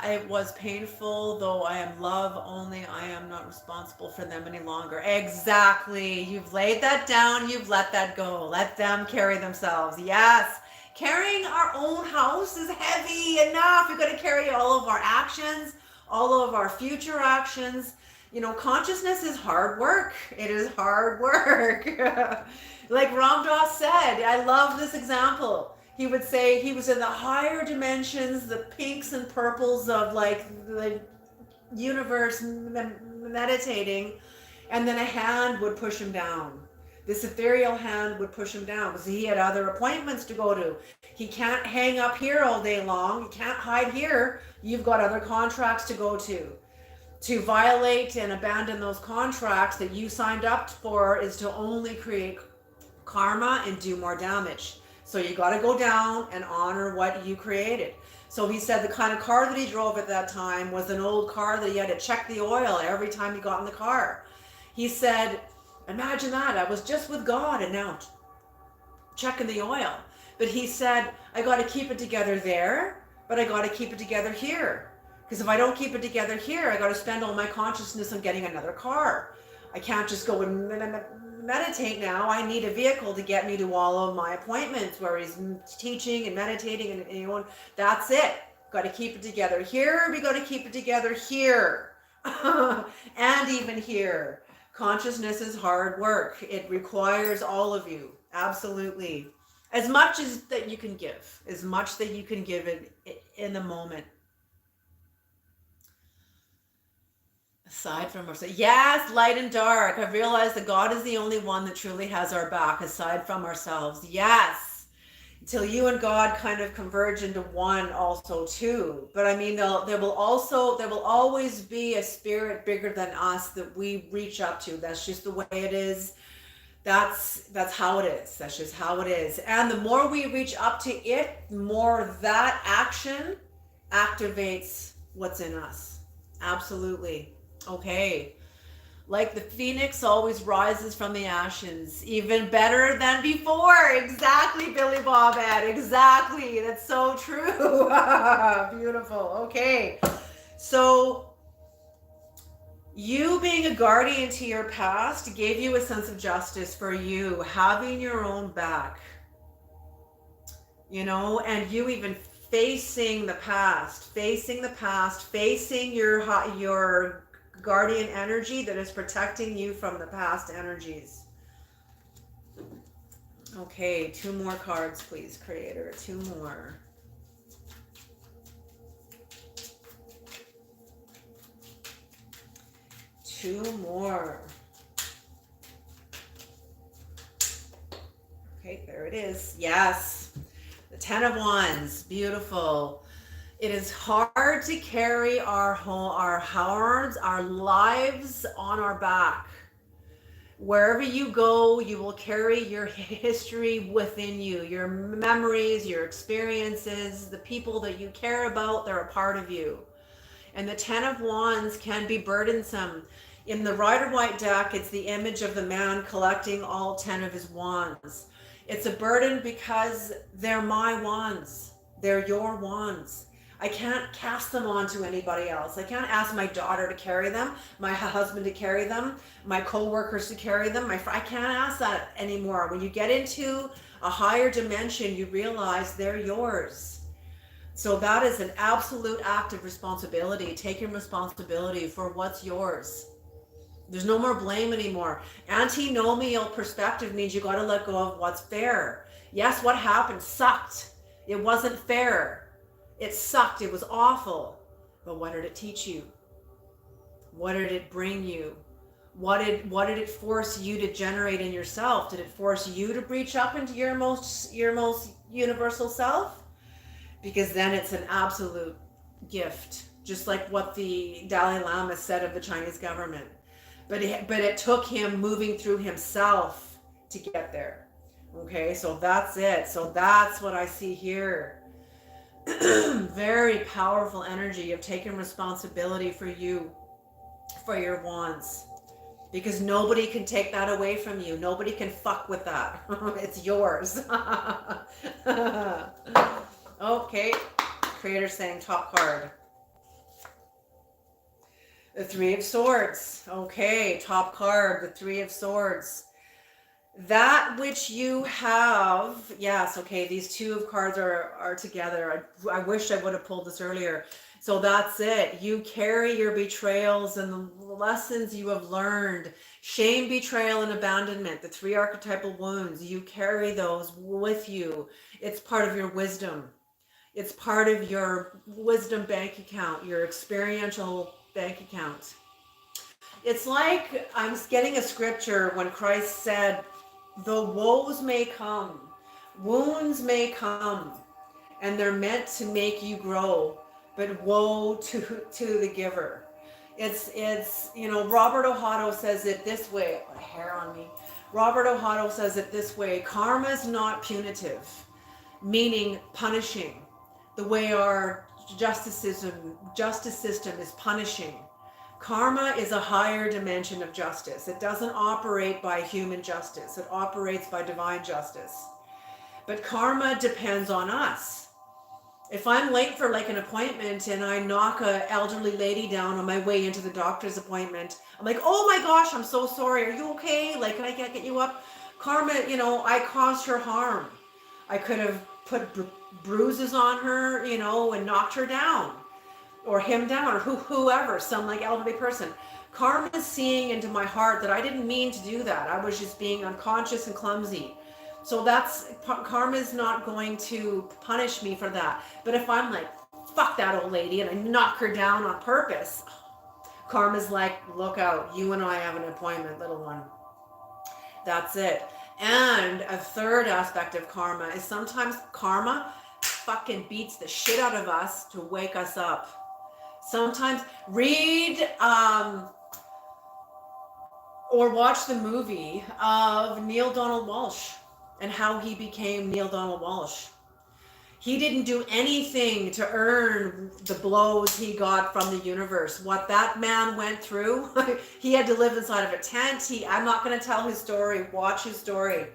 It was painful, though I am love only. I am not responsible for them any longer. Exactly. You've laid that down. You've let that go. Let them carry themselves. Yes. Carrying our own house is heavy enough. We've got to carry all of our actions, all of our future actions. Consciousness is hard work. It is hard work. Like Ram Dass said, I love this example. He would say he was in the higher dimensions, the pinks and purples of like the universe, meditating, and then a hand would push him down. This ethereal hand would push him down because he had other appointments to go to. He can't hang up here all day long. He can't hide here. You've got other contracts to go to. To violate and abandon those contracts that you signed up for is to only create karma and do more damage. So you got to go down and honor what you created. So he said the kind of car that he drove at that time was an old car that he had to check the oil every time he got in the car. He said, imagine that. I was just with God and now checking the oil. But he said, I got to keep it together there, but I got to keep it together here. Because if I don't keep it together here, I got to spend all my consciousness on getting another car. I can't just go and meditate now. I need a vehicle to get me to all of my appointments where he's teaching and meditating and that's it. Got to keep it together here. We got to keep it together here. And even here. Consciousness is hard work. It requires all of you. Absolutely. As much as that you can give, as much that you can give in the moment. Aside from ourselves. Yes, light and dark. I've realized that God is the only one that truly has our back aside from ourselves. Yes. Until you and God kind of converge into one also too. But I mean, there will always be a spirit bigger than us that we reach up to. That's just the way it is. That's how it is. That's just how it is. And the more we reach up to it, the more that action activates what's in us. Absolutely. Okay. Like the phoenix always rises from the ashes, even better than before. Exactly, Billy Bobette. Exactly. That's so true. Beautiful. Okay. So you being a guardian to your past gave you a sense of justice for you, having your own back, you know, and you even facing the past, facing your guardian energy that is protecting you from the past energies. Okay, 2 more cards, please, Creator. 2 more. Two more. Okay, there it is. Yes. The 10 of Wands. Beautiful. It is hard to carry our lives on our back. Wherever you go, you will carry your history within you, your memories, your experiences, the people that you care about, they're a part of you. And the 10 of Wands can be burdensome. In the Rider-Waite deck, it's the image of the man collecting all 10 of his wands. It's a burden because they're my wands. They're your wands. I can't cast them on to anybody else. I can't ask my daughter to carry them, my husband to carry them, my co-workers to carry them. I can't ask that anymore. When you get into a higher dimension, you realize they're yours. So that is an absolute act of responsibility. Taking responsibility for what's yours. There's no more blame anymore. Antinomial perspective means you got to let go of what's fair. Yes, what happened sucked. It wasn't fair. It sucked. It was awful. But what did it teach you? What did it bring you? What did it force you to generate in yourself? Did it force you to reach up into your most universal self? Because then it's an absolute gift, just like what the Dalai Lama said of the Chinese government. But it took him moving through himself to get there. Okay, so that's it. So that's what I see here. Very powerful energy of taking responsibility for you, for your wants. Because nobody can take that away from you. Nobody can fuck with that. It's yours. Okay, Creator saying top card. The 3 of Swords. Okay, top card, the 3 of Swords. That which you have, yes, okay, these 2 of cards are together. I wish I would have pulled this earlier. So that's it. You carry your betrayals and the lessons you have learned. Shame, betrayal, and abandonment, the 3 archetypal wounds. You carry those with you. It's part of your wisdom. It's part of your wisdom bank account, your experiential bank account. It's like I'm getting a scripture when Christ said, the woes may come, wounds may come, and they're meant to make you grow, but woe to the giver. It's you know, Robert Ohado says it this way. Oh, hair on me. Robert Ohado says it this way: karma is not punitive, meaning punishing, the way our justice system is punishing. Karma is a higher dimension of justice. It doesn't operate by human justice. It operates by divine justice. But karma depends on us. If I'm late for like an appointment and I knock an elderly lady down on my way into the doctor's appointment, I'm like, oh my gosh, I'm so sorry. Are you okay? Like, can I get you up? Karma, you know, I caused her harm. I could have put bruises on her, you know, and knocked her down, or him down, or whoever, some like elderly person. Karma is seeing into my heart that I didn't mean to do that. I was just being unconscious and clumsy. So karma is not going to punish me for that. But if I'm like, fuck that old lady, and I knock her down on purpose, karma's like, look out, you and I have an appointment, little one. That's it. And a third aspect of karma is sometimes karma fucking beats the shit out of us to wake us up. Sometimes read or watch the movie of Neil Donald Walsh and how he became Neil Donald Walsh. He didn't do anything to earn the blows he got from the universe. What that man went through, he had to live inside of a tent. I'm not going to tell his story. Watch his story.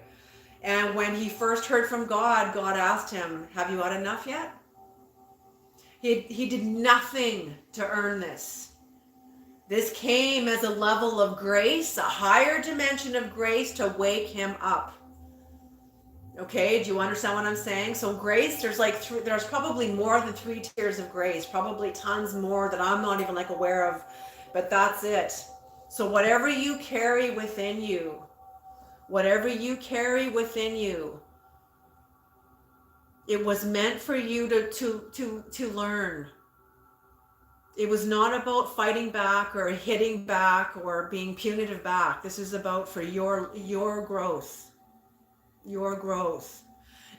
And when he first heard from God, God asked him, have you had enough yet? He did nothing to earn this. This came as a level of grace, a higher dimension of grace to wake him up. Okay, do you understand what I'm saying? So grace, there's probably more than 3 tiers of grace, probably tons more that I'm not even like aware of, but that's it. So whatever you carry within you, it was meant for you to learn. It was not about fighting back or hitting back or being punitive back. This is about for your growth. Your growth.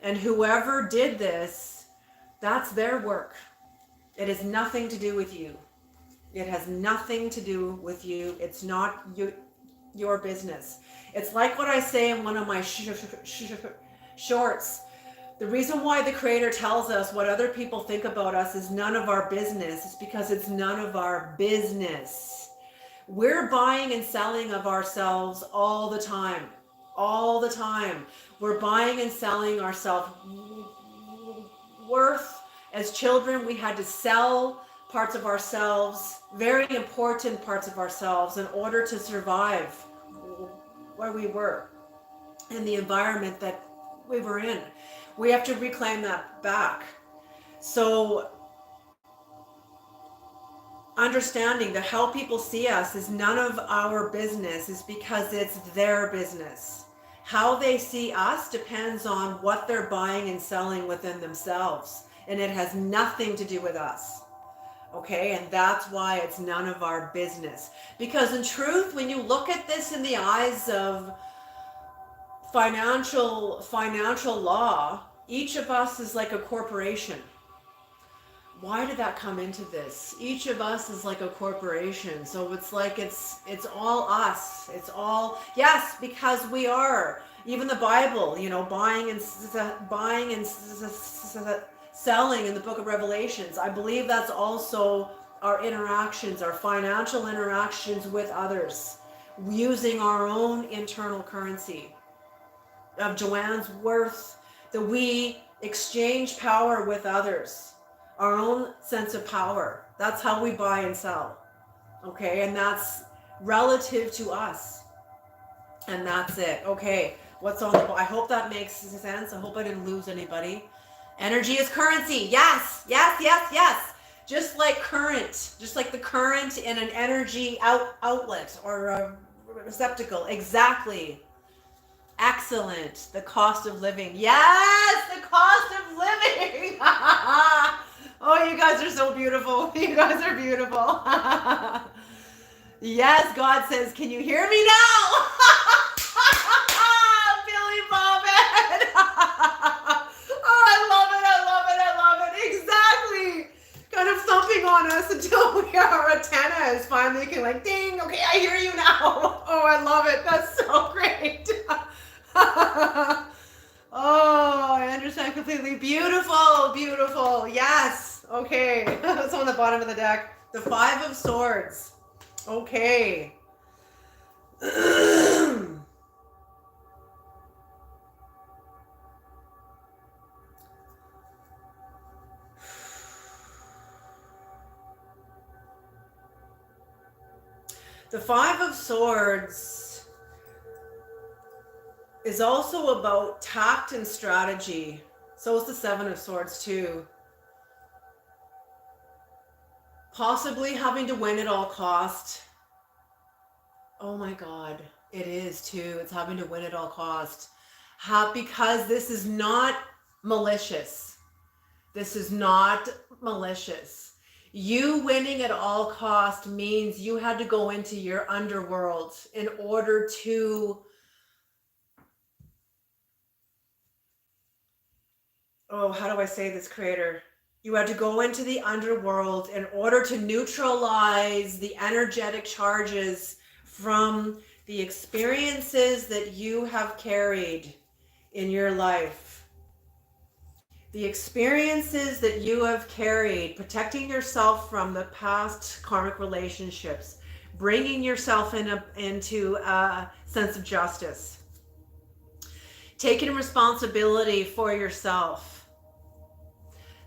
And whoever did this, that's their work. It has nothing to do with you. It has nothing to do with you. It's not your business. It's like what I say in one of my shorts. The reason why the Creator tells us what other people think about us is none of our business. It's because it's none of our business. We're buying and selling of ourselves all the time. All the time. We're buying and selling our self-worth. As children, we had to sell parts of ourselves, very important parts of ourselves, in order to survive where we were, in the environment that we were in. We have to reclaim that back. So understanding that how people see us is none of our business is because it's their business. How they see us depends on what they're buying and selling within themselves. And it has nothing to do with us. Okay? And that's why it's none of our business. Because in truth, when you look at this in the eyes of financial law, each of us is like a corporation. Why did that come into this? Each of us is like a corporation. So it's like it's all us. It's all, yes, because we are. Even the Bible, buying and selling in the book of Revelations. I believe that's also our interactions, our financial interactions with others, using our own internal currency of Joanne's worth, that we exchange power with others. Our own sense of power. That's how we buy and sell. Okay, and that's relative to us. And that's it. Okay, what's on the... I hope that makes sense. I hope I didn't lose anybody. Energy is currency. Yes, yes, yes, yes. Just like current. Just like the current in an energy outlet or a receptacle. Exactly. Excellent. The cost of living. Yes, the cost of living. Oh, you guys are so beautiful. You guys are beautiful. Yes, God says, can you hear me now? Billy Bobbin. Oh, I love it. I love it. I love it. Exactly. Kind of thumping on us until our antenna is finally like, ding. Okay, I hear you now. Oh, I love it. That's so great. Oh, I understand completely. Beautiful, beautiful. Yes. Okay. That's on the bottom of the deck. The 5 of Swords. Okay. The 5 of Swords is also about tact and strategy. So is the 7 of Swords too. Possibly having to win at all cost. Oh my God. It is too. It's having to win at all cost. Because this is not malicious. This is not malicious. You winning at all cost means you had to go into your underworld in order to, oh, how do I say this, creator? You had to go into the underworld in order to neutralize the energetic charges from the experiences that you have carried in your life. The experiences that you have carried, protecting yourself from the past karmic relationships, bringing yourself into a sense of justice, taking responsibility for yourself.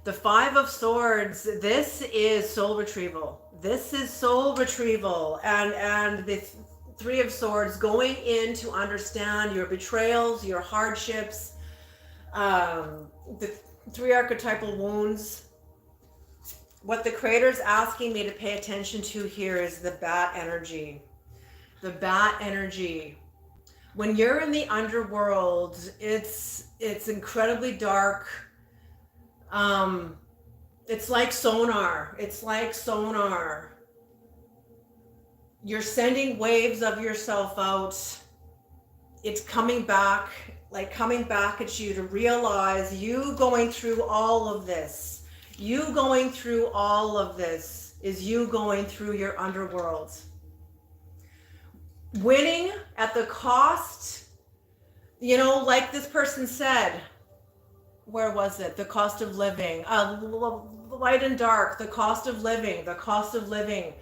The Five of Swords, this is soul retrieval. This is soul retrieval. And the Three of Swords, going in to understand your betrayals, your hardships, the three archetypal wounds. What the creator's asking me to pay attention to here is the bat energy. The bat energy. When you're in the underworld, it's incredibly dark. It's like sonar. It's like sonar. You're sending waves of yourself out. It's coming back at you to realize you going through all of this. You going through all of this is you going through your underworld. Winning at the cost, like this person said, where was it? The cost of living, light and dark, the cost of living, the cost of living.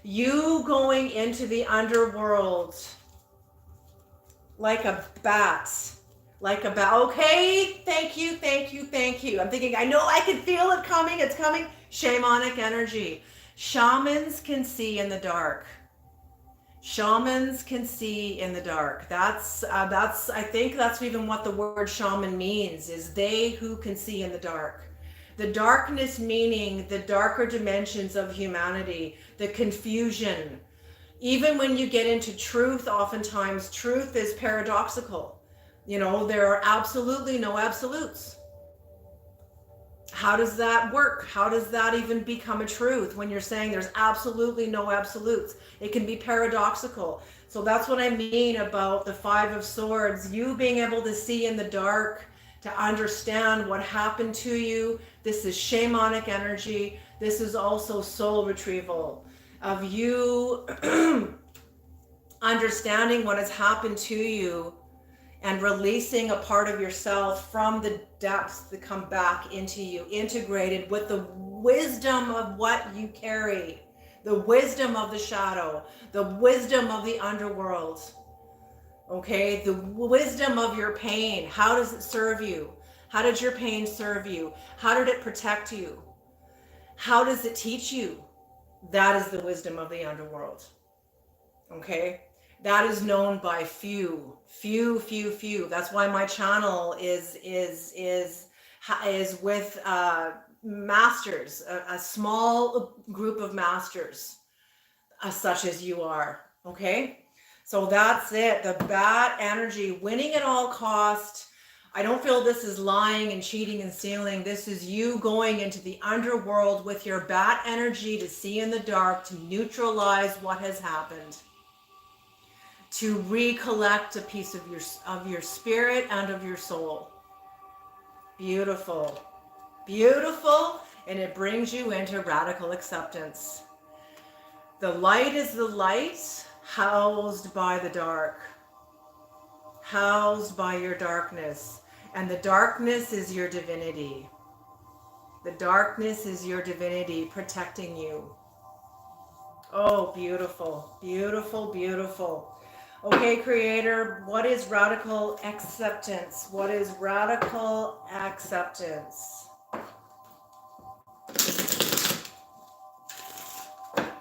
You going into the underworld like a bat, Okay, thank you, thank you, thank you. I'm thinking, I know I can feel it coming. It's coming. Shamanic energy. Shamans can see in the dark. Shamans can see in the dark. That's I think that's even what the word shaman means, is they who can see in the dark. The darkness meaning the darker dimensions of humanity, the confusion. Even when you get into truth, oftentimes truth is paradoxical. There are absolutely no absolutes. How does that work? How does that even become a truth when you're saying there's absolutely no absolutes? It can be paradoxical. So that's what I mean about the Five of Swords. You being able to see in the dark, to understand what happened to you. This is shamanic energy. This is also soul retrieval of you understanding what has happened to you and releasing a part of yourself from the depths that come back into you, integrated with the wisdom of what you carry, the wisdom of the shadow, the wisdom of the underworld, okay? The wisdom of your pain. How does it serve you? How did your pain serve you? How did it protect you? How does it teach you? That is the wisdom of the underworld, okay? That is known by few. That's why my channel is with masters, a small group of masters, such as you are. Okay, so that's it. The bat energy, winning at all cost. I don't feel this is lying and cheating and stealing. This is you going into the underworld with your bat energy to see in the dark, to neutralize what has happened, to recollect a piece of your spirit and of your soul. Beautiful, beautiful, and it brings you into radical acceptance. The light is the light, housed by the dark, housed by your darkness, and the darkness is your divinity. The darkness is your divinity protecting you. Oh, beautiful, beautiful, beautiful. Okay, creator, what is radical acceptance? What is radical acceptance?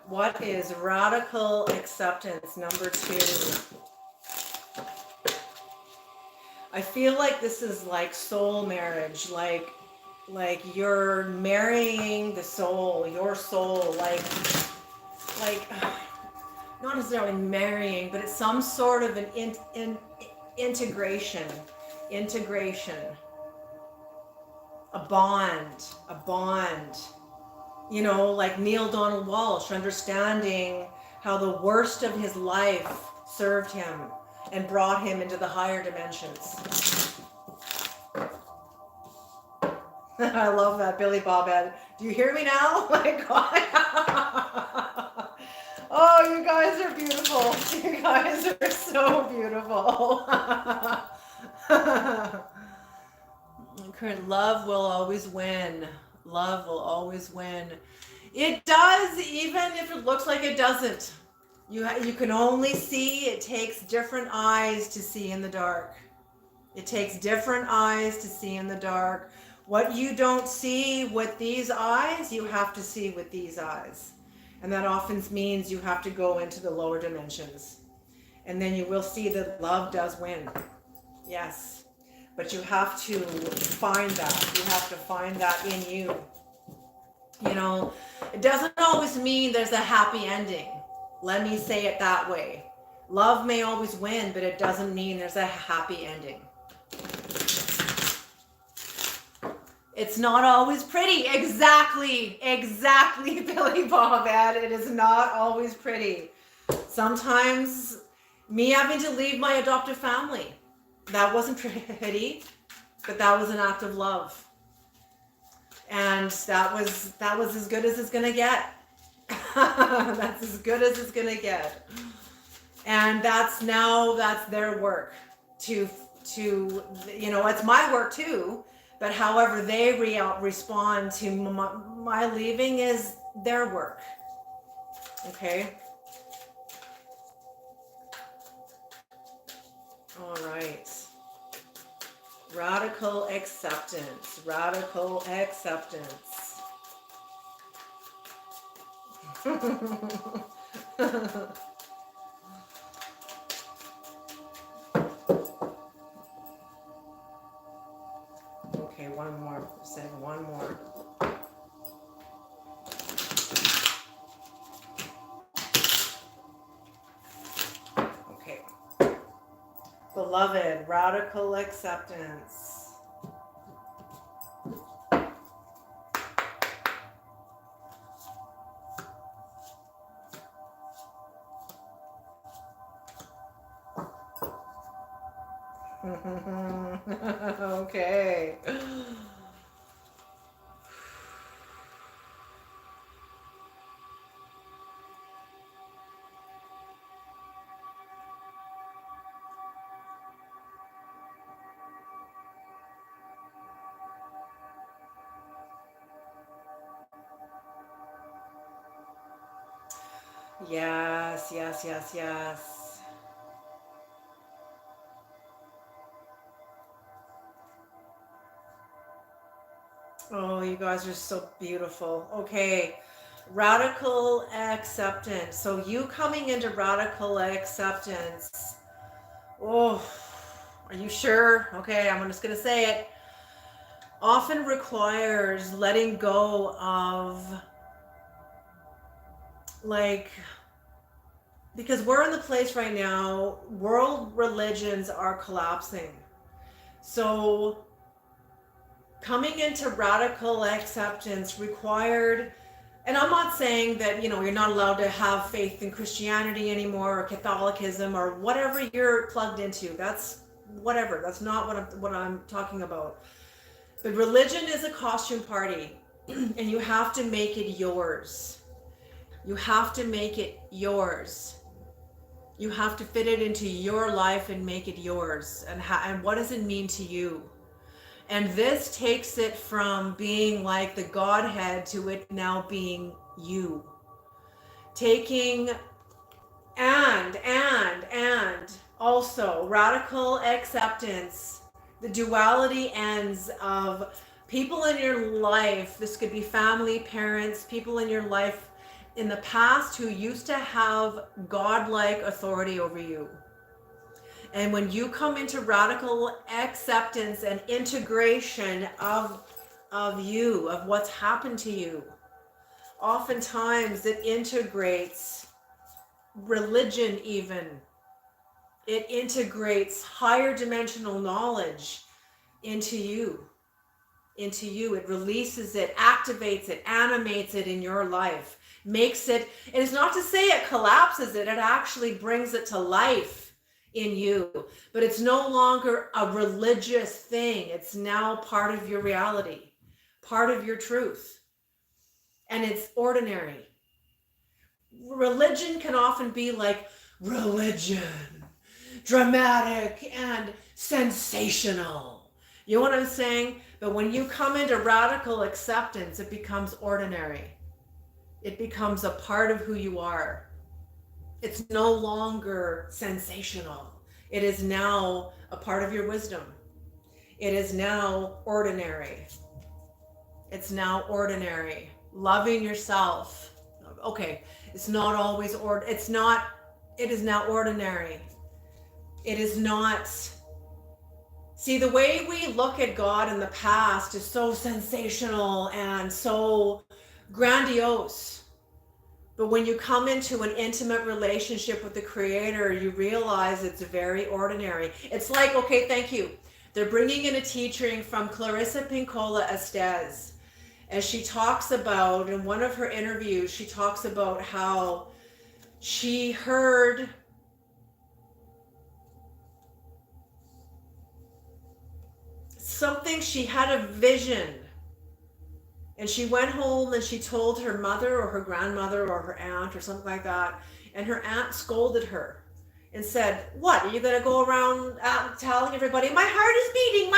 What is radical acceptance? Number 2. I feel like this is like soul marriage, like you're marrying the soul, your soul, like not necessarily marrying, but it's some sort of an integration, integration, a bond. You know, like Neil Donald Walsh, understanding how the worst of his life served him and brought him into the higher dimensions. I love that, Billy Bobhead. Do you hear me now? My God. Oh, you guys are beautiful. You guys are so beautiful. Current love will always win. Love will always win. It does, even if it looks like it doesn't. You can only see. It takes different eyes to see in the dark. It takes different eyes to see in the dark. What you don't see with these eyes, you have to see with these eyes. And that often means you have to go into the lower dimensions. And then you will see that love does win. Yes. But you have to find that. You have to find that in you. You know, it doesn't always mean there's a happy ending. Let me say it that way. Love may always win, but it doesn't mean there's a happy ending. It's not always pretty. Exactly, Billy Bobhead. It is not always pretty. Sometimes me having to leave my adoptive family, that wasn't pretty, but that was an act of love. And that was as good as it's gonna get. That's as good as it's gonna get. And that's their work to you know, it's my work too. But however they respond to my leaving is their work. Okay. All right. Radical acceptance. Radical acceptance. Okay, one more. Say one more. Okay. Beloved, radical acceptance. Okay. Yes, yes, yes, yes. Oh, you guys are so beautiful. Okay. Radical acceptance. So you coming into radical acceptance. Oh, are you sure? Okay, I'm just going to say it. Often requires letting go of, like, because we're in the place right now, world religions are collapsing. So coming into radical acceptance required, and I'm not saying that, you know, you're not allowed to have faith in Christianity anymore or Catholicism or whatever you're plugged into. That's whatever. That's not what I'm talking about. But religion is a costume party, and you have to make it yours. You have to make it yours. You have to fit it into your life and make it yours. And what does it mean to you? And this takes it from being like the Godhead to it now being you. Taking and also radical acceptance, the duality ends of people in your life. This could be family, parents, people in your life in the past who used to have godlike authority over you. And when you come into radical acceptance and integration of you, of what's happened to you, oftentimes it integrates religion even. It integrates higher dimensional knowledge into you. It releases it, activates it, animates it in your life, makes it, and it's not to say it collapses it, it actually brings it to life in you. But it's no longer a religious thing. It's now part of your reality, part of your truth. And it's ordinary. Religion can often be like religion, dramatic and sensational. You know what I'm saying? But when you come into radical acceptance, it becomes ordinary. It becomes a part of who you are. It's no longer sensational. It is now a part of your wisdom. It is now ordinary. It's now ordinary. Loving yourself. Okay, it's not always it is now ordinary. It is not. See, the way we look at God in the past is so sensational and so grandiose. But when you come into an intimate relationship with the Creator, you realize it's very ordinary. It's like, okay, thank you. They're bringing in a teaching from Clarissa Pinkola Estes. As she talks about, in one of her interviews, she talks about how she heard something, she had a vision. And she went home and she told her mother or her grandmother or her aunt or something like that. And her aunt scolded her and said, what, are you going to go around telling everybody, my heart is beating,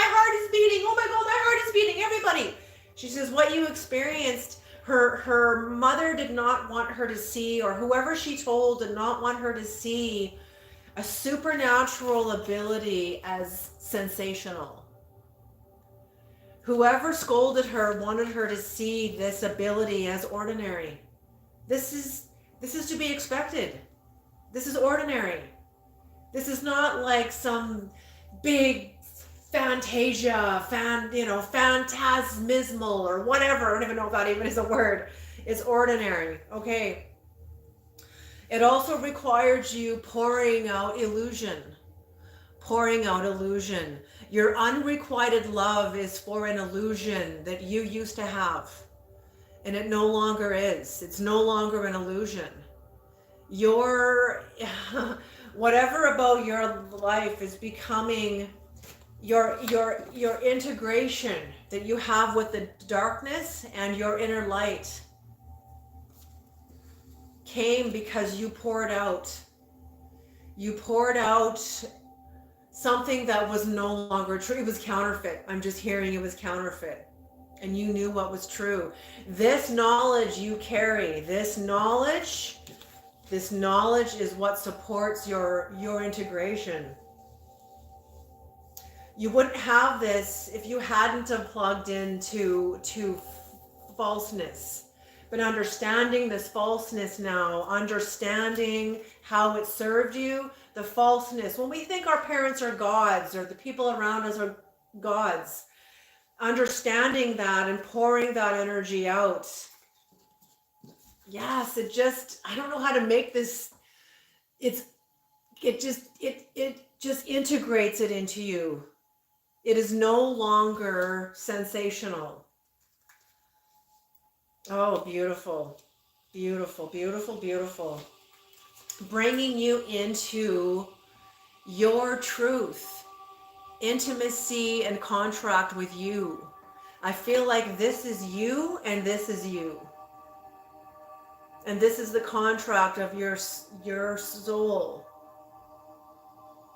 oh my God, my heart is beating, everybody. She says, what you experienced, her mother did not want her to see, or whoever she told did not want her to see a supernatural ability as sensational. Whoever scolded her wanted her to see this ability as ordinary. This is to be expected. This is ordinary. This is not like some big fantasia, phantasmismal or whatever. I don't even know if that even is a word. It's ordinary. Okay. It also requires you pouring out illusion. Your unrequited love is for an illusion that you used to have, and it no longer is. It's no longer an illusion. Your whatever about your life is becoming your integration that you have with the darkness and your inner light came because you poured out. You poured out something that was no longer true. It was counterfeit. I'm just hearing it was counterfeit. And you knew what was true. This knowledge you carry, this knowledge is what supports your integration. You wouldn't have this if you hadn't have plugged into falseness. But understanding this falseness now, understanding how it served you, the falseness. When we think our parents are gods or the people around us are gods, understanding that and pouring that energy out. Yes, I don't know how to make this, it just integrates it into you. It is no longer sensational. Oh, beautiful, beautiful, beautiful, beautiful. Bringing you into your truth, intimacy and contract with you. I feel like this is you and this is you. And this is the contract of your soul.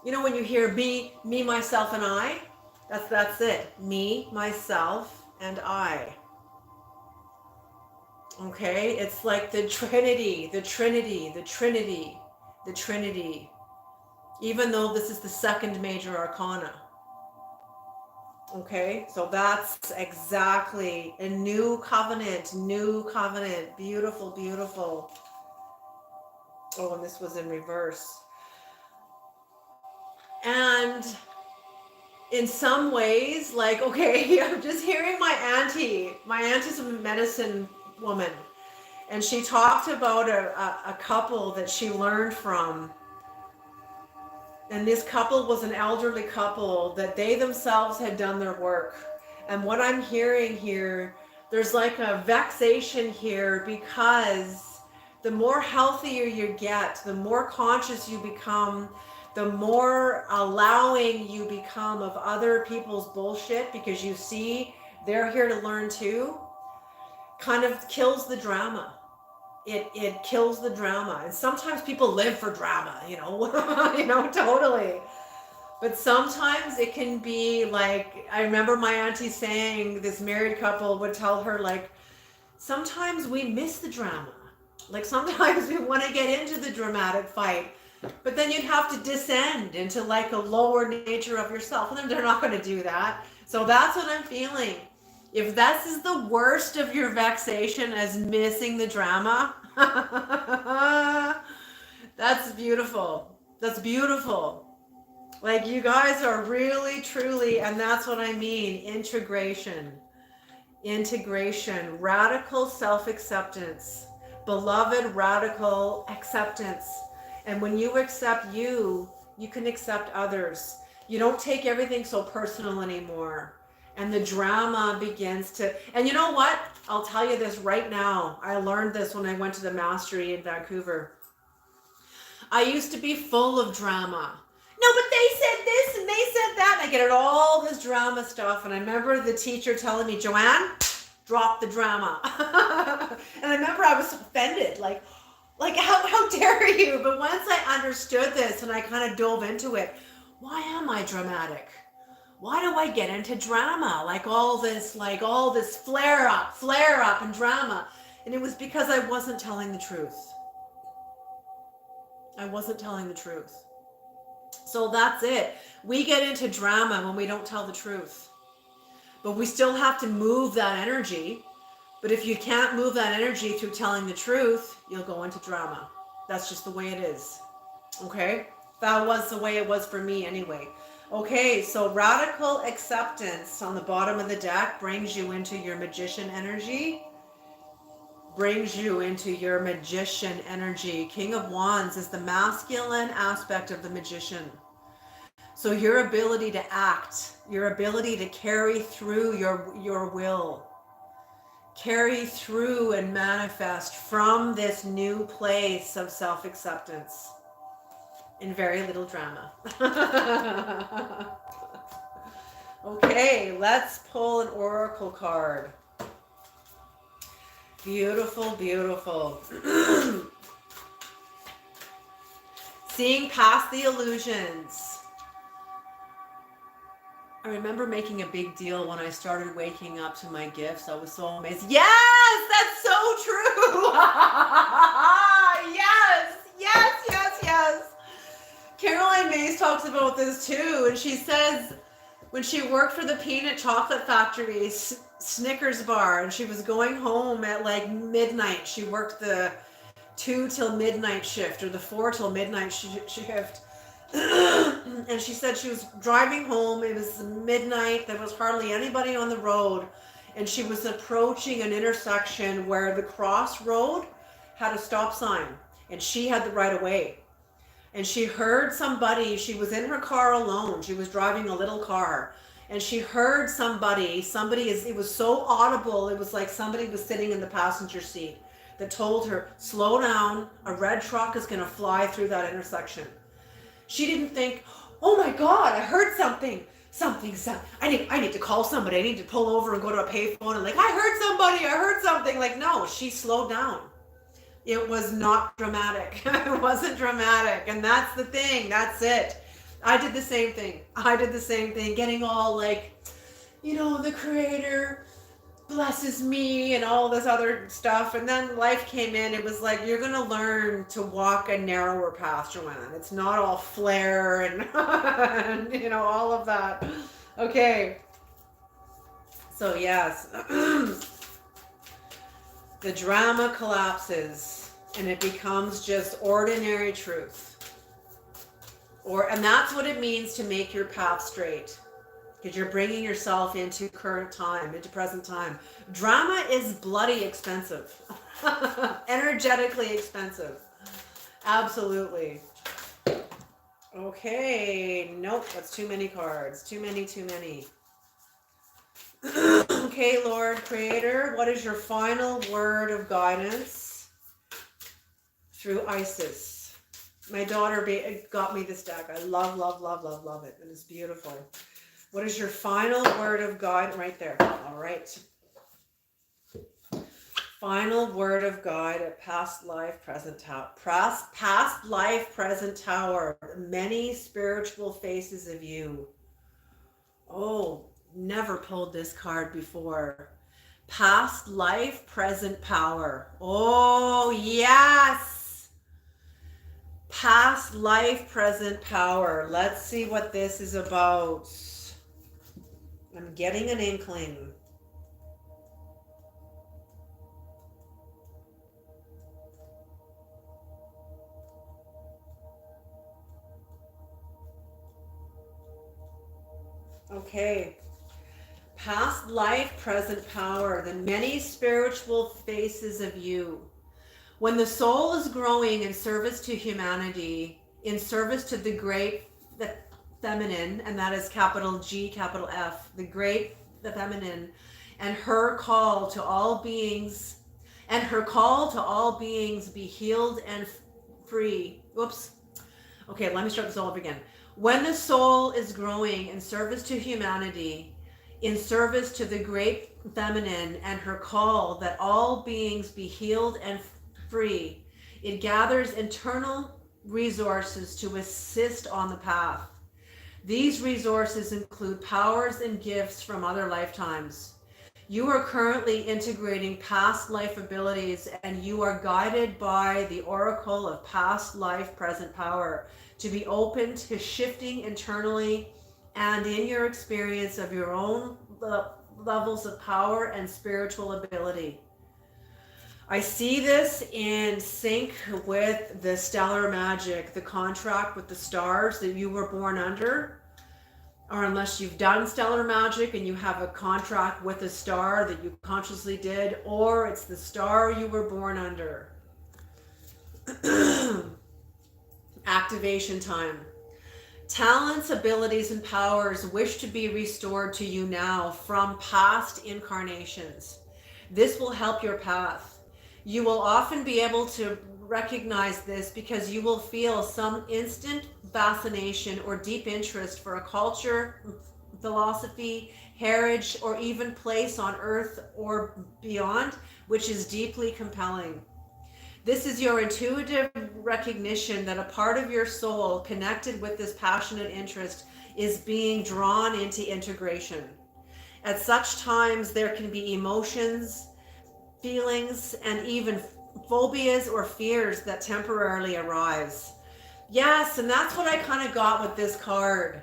You know, when you hear me, myself, and I, that's it. Me, myself, and I. Okay, it's like the Trinity. Even though this is the second major arcana. Okay, so that's exactly a new covenant. Beautiful, beautiful. Oh, and this was in reverse. And in some ways, like, okay, I'm just hearing my auntie's a medicine woman. And she talked about a couple that she learned from. And this couple was an elderly couple that they themselves had done their work. And what I'm hearing here, there's like a vexation here because the more healthier you get, the more conscious you become, the more allowing you become of other people's bullshit because you see they're here to learn too, kind of kills the drama. It kills the drama. And sometimes people live for drama, you know, you know, totally. But sometimes it can be like, I remember my auntie saying, this married couple would tell her, like, sometimes we miss the drama. Like sometimes we want to get into the dramatic fight, but then you'd have to descend into like a lower nature of yourself. And they're not going to do that. So that's what I'm feeling. If this is the worst of your vexation as missing the drama, that's beautiful. That's beautiful. Like you guys are really, truly, and that's what I mean, integration, radical self-acceptance, beloved radical acceptance. And when you accept you, you can accept others. You don't take everything so personal anymore. And the drama begins to, and you know what? I'll tell you this right now. I learned this when I went to the mastery in Vancouver. I used to be full of drama. No, but they said this and they said that. And I get it all this drama stuff. And I remember the teacher telling me, Joanne, drop the drama. And I remember I was offended, like how dare you? But once I understood this and I kind of dove into it, why am I dramatic? Why do I get into drama? Like all this flare up and drama. And it was because I wasn't telling the truth. I wasn't telling the truth. So that's it. We get into drama when we don't tell the truth. But we still have to move that energy. But if you can't move that energy through telling the truth, you'll go into drama. That's just the way it is. Okay? That was the way it was for me anyway. Okay, so radical acceptance on the bottom of the deck brings you into your magician energy. King of Wands is the masculine aspect of the magician. So your ability to act, your ability to carry through your will, carry through and manifest from this new place of self-acceptance in very little drama. Okay, let's pull an oracle card. Beautiful, beautiful. Seeing past the illusions. I remember making a big deal when I started waking up to my gifts. I was so amazed. Yes, that's so true. Yes. Caroline Mays talks about this too, and she says when she worked for the peanut chocolate factory, Snickers bar, and she was going home at like midnight. She worked the 2 till midnight shift or the 4 till midnight shift. And she said she was driving home. It was midnight. There was hardly anybody on the road. And she was approaching an intersection where the crossroad had a stop sign. And she had the right of way. And she heard somebody. She was in her car alone. She was driving a little car. And she heard somebody, it was so audible. It was like somebody was sitting in the passenger seat that told her, slow down. A red truck is going to fly through that intersection. She didn't think, oh my God, I heard something. I need to call somebody. I need to pull over and go to a payphone and like, I heard something. Like, no, she slowed down. It was not dramatic. It wasn't dramatic. And that's the thing. That's it. I did the same thing. Getting all like, you know, the creator blesses me and all this other stuff. And then life came in. It was like, you're going to learn to walk a narrower path, Joanne. It's not all flair and, and you know, all of that. Okay. So yes, the drama collapses and it becomes just ordinary truth. And that's what it means to make your path straight. because you're bringing yourself into current time, into present time. Drama is bloody expensive, energetically expensive. Absolutely. Okay, nope, that's too many cards. Too many, too many. Okay, Lord Creator, what is your final word of guidance through Isis? My daughter got me this deck. I love, love, love, love, love it. And it's beautiful. What is your final word of guide? Right there. All right. Final word of guide at past life, present tower. Past life, present tower. Many spiritual faces of you. Oh, never pulled this card before. Past life, present power. Oh, yes. Past life, present power. Let's see what this is about. I'm getting an inkling. Okay. Past life, present power. The many spiritual faces of you. When the soul is growing in service to humanity, in service to the great, the feminine, and that is capital G, capital F, the great, the feminine, and her call to all beings, be healed and free. Whoops. Okay, let me start this all over again. When the soul is growing in service to humanity, in service to the great feminine and her call that all beings be healed and free, it gathers internal resources to assist on the path. These resources include powers and gifts from other lifetimes. You are currently integrating past life abilities, and you are guided by the oracle of past life present power to be open to shifting internally and in your experience of your own levels of power and spiritual ability. I see this in sync with the stellar magic, the contract with the stars that you were born under. Or unless you've done stellar magic and you have a contract with a star that you consciously did, or it's the star you were born under. Activation time. Talents, abilities, and powers wish to be restored to you now from past incarnations. This will help your path. You will often be able to recognize this because you will feel some instant fascination or deep interest for a culture, philosophy, heritage, or even place on earth or beyond, which is deeply compelling. This is your intuitive recognition that a part of your soul connected with this passionate interest is being drawn into integration. At such times, there can be emotions, feelings, and even phobias or fears that temporarily arise. Yes, and that's what I kind of got with this card,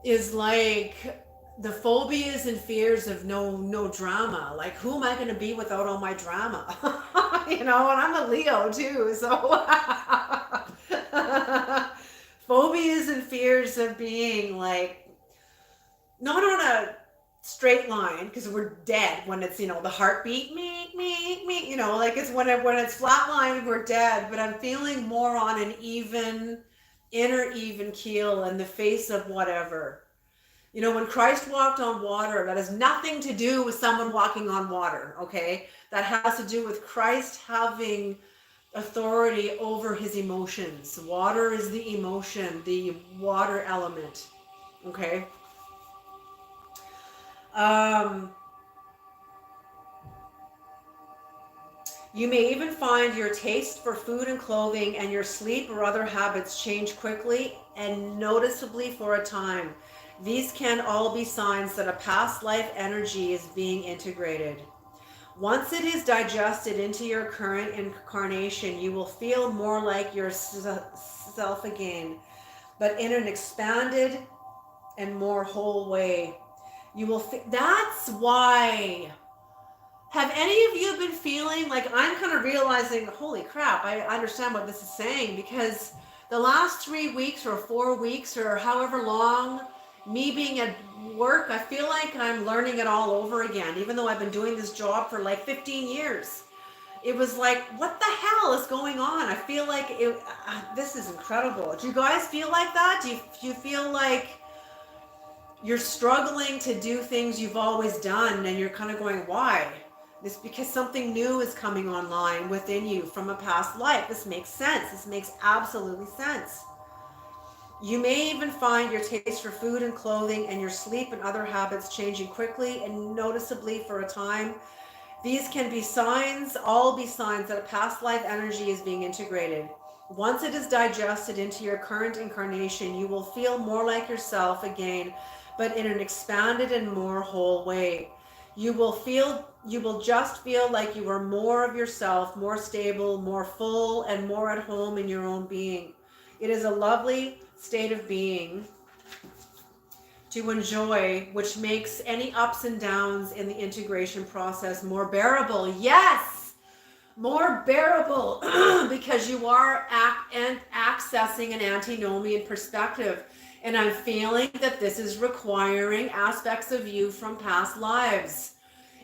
is like the phobias and fears of no drama. Like, who am I going to be without all my drama? You know, and I'm a Leo too, so phobias and fears of being like not on a straight line, because we're dead when it's, you know, the heartbeat me, you know, like it's when it's flat line, we're dead. But I'm feeling more on an even inner even keel in the face of whatever. You know, when Christ walked on water, that has nothing to do with someone walking on water, okay? That has to do with Christ having authority over his emotions. Water is the emotion, the water element, okay? You may even find your taste for food and clothing and your sleep or other habits change quickly and noticeably for a time. These can all be signs that a past life energy is being integrated. Once it is digested into your current incarnation, you will feel more like yourself again, but in an expanded and more whole way. You will that's why. Have any of you been feeling like, I'm kind of realizing, holy crap, I understand what this is saying, because the last 3 weeks or 4 weeks or however long, me being work, I feel like I'm learning it all over again, even though I've been doing this job for like 15 years. It was like, what the hell is going on? I feel like this is incredible. Do you guys feel like that? Do you feel like you're struggling to do things you've always done and you're kind of going, why? This because something new is coming online within you from a past life. This makes sense. This makes absolutely sense. You may even find your taste for food and clothing and your sleep and other habits changing quickly and noticeably for a time. These can be signs, all be signs that a past life energy is being integrated. Once it is digested into your current incarnation, you will feel more like yourself again, but in an expanded and more whole way. You will just feel like you are more of yourself, more stable, more full, and more at home in your own being. It is a lovely state of being to enjoy, which makes any ups and downs in the integration process more bearable. Yes, more bearable because you are accessing an antinomian perspective. And I'm feeling that this is requiring aspects of you from past lives.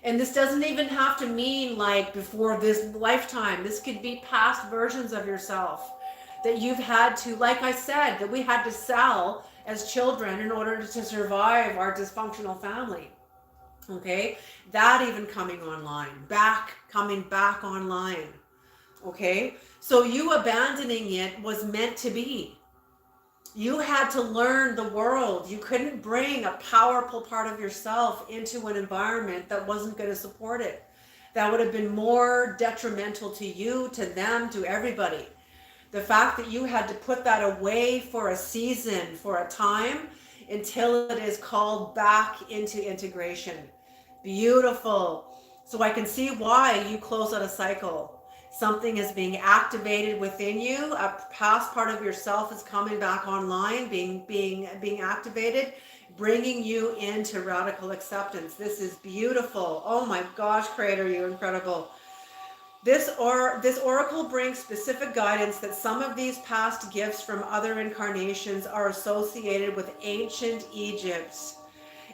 And this doesn't even have to mean like before this lifetime. This could be past versions of yourself that you've had to, like I said, that we had to sell as children in order to survive our dysfunctional family. Okay, that even coming back online. Okay, so you abandoning it was meant to be. You had to learn the world. You couldn't bring a powerful part of yourself into an environment that wasn't going to support it. That would have been more detrimental to you, to them, to everybody. The fact that you had to put that away for a season, for a time, until it is called back into integration. Beautiful. So I can see why you close out a cycle. Something is being activated within you. A past part of yourself is coming back online, being activated, bringing you into radical acceptance. This is beautiful. Oh my gosh, Creator, you're incredible. This oracle brings specific guidance that some of these past gifts from other incarnations are associated with ancient Egypt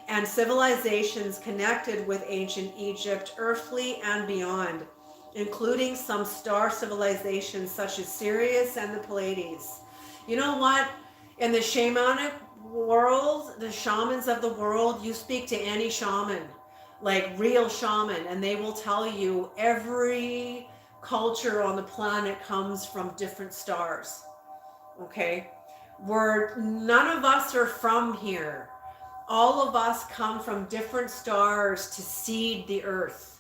and civilizations connected with ancient Egypt, earthly and beyond, including some star civilizations such as Sirius and the Pleiades. You know what? In the shamanic world, the shamans of the world, you speak to any shaman, like real shaman, and they will tell you every culture on the planet comes from different stars. Okay? None of us are from here. All of us come from different stars to seed the earth.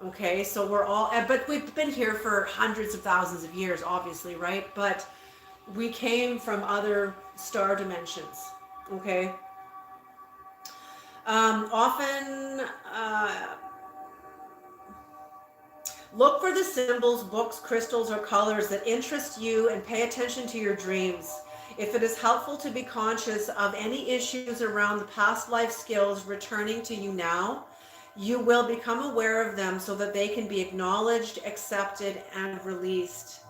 Okay, so we're all, but we've been here for hundreds of thousands of years, obviously, right? But we came from other star dimensions. Okay. Often look for the symbols, books, crystals, or colors that interest you and pay attention to your dreams. If it is helpful to be conscious of any issues around the past life skills returning to you now, you will become aware of them so that they can be acknowledged, accepted, and released.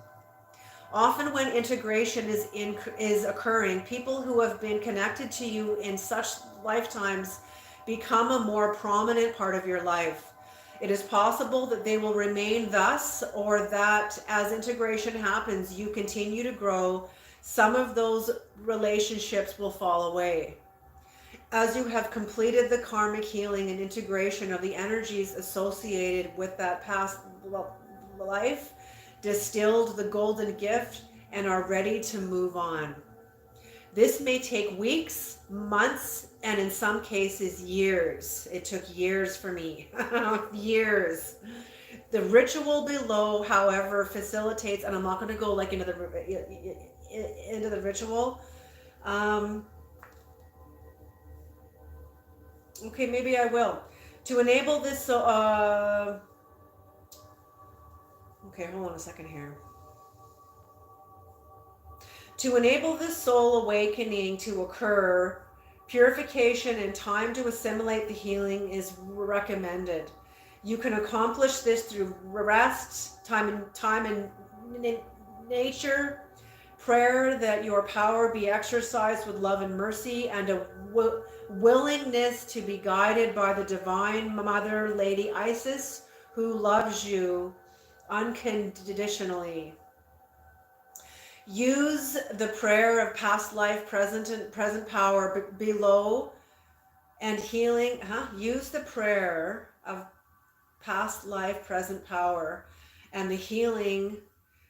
Often when integration is occurring, people who have been connected to you in such lifetimes become a more prominent part of your life. It is possible that they will remain thus, or that as integration happens, you continue to grow. Some of those relationships will fall away. As you have completed the karmic healing and integration of the energies associated with that past life, distilled the golden gift, and are ready to move on. This may take weeks, months, and in some cases years. It took years for me. Years. The ritual below, however, facilitates, and I'm not going to go like into the ritual. Okay, maybe I will. To enable this, okay, hold on a second here. To enable this soul awakening to occur, purification and time to assimilate the healing is recommended. You can accomplish this through rest, time in nature, prayer that your power be exercised with love and mercy, and a willingness to be guided by the Divine Mother, Lady Isis, who loves you unconditionally. Use the prayer of past life, present power below and healing. Use the prayer of past life, present power, and the healing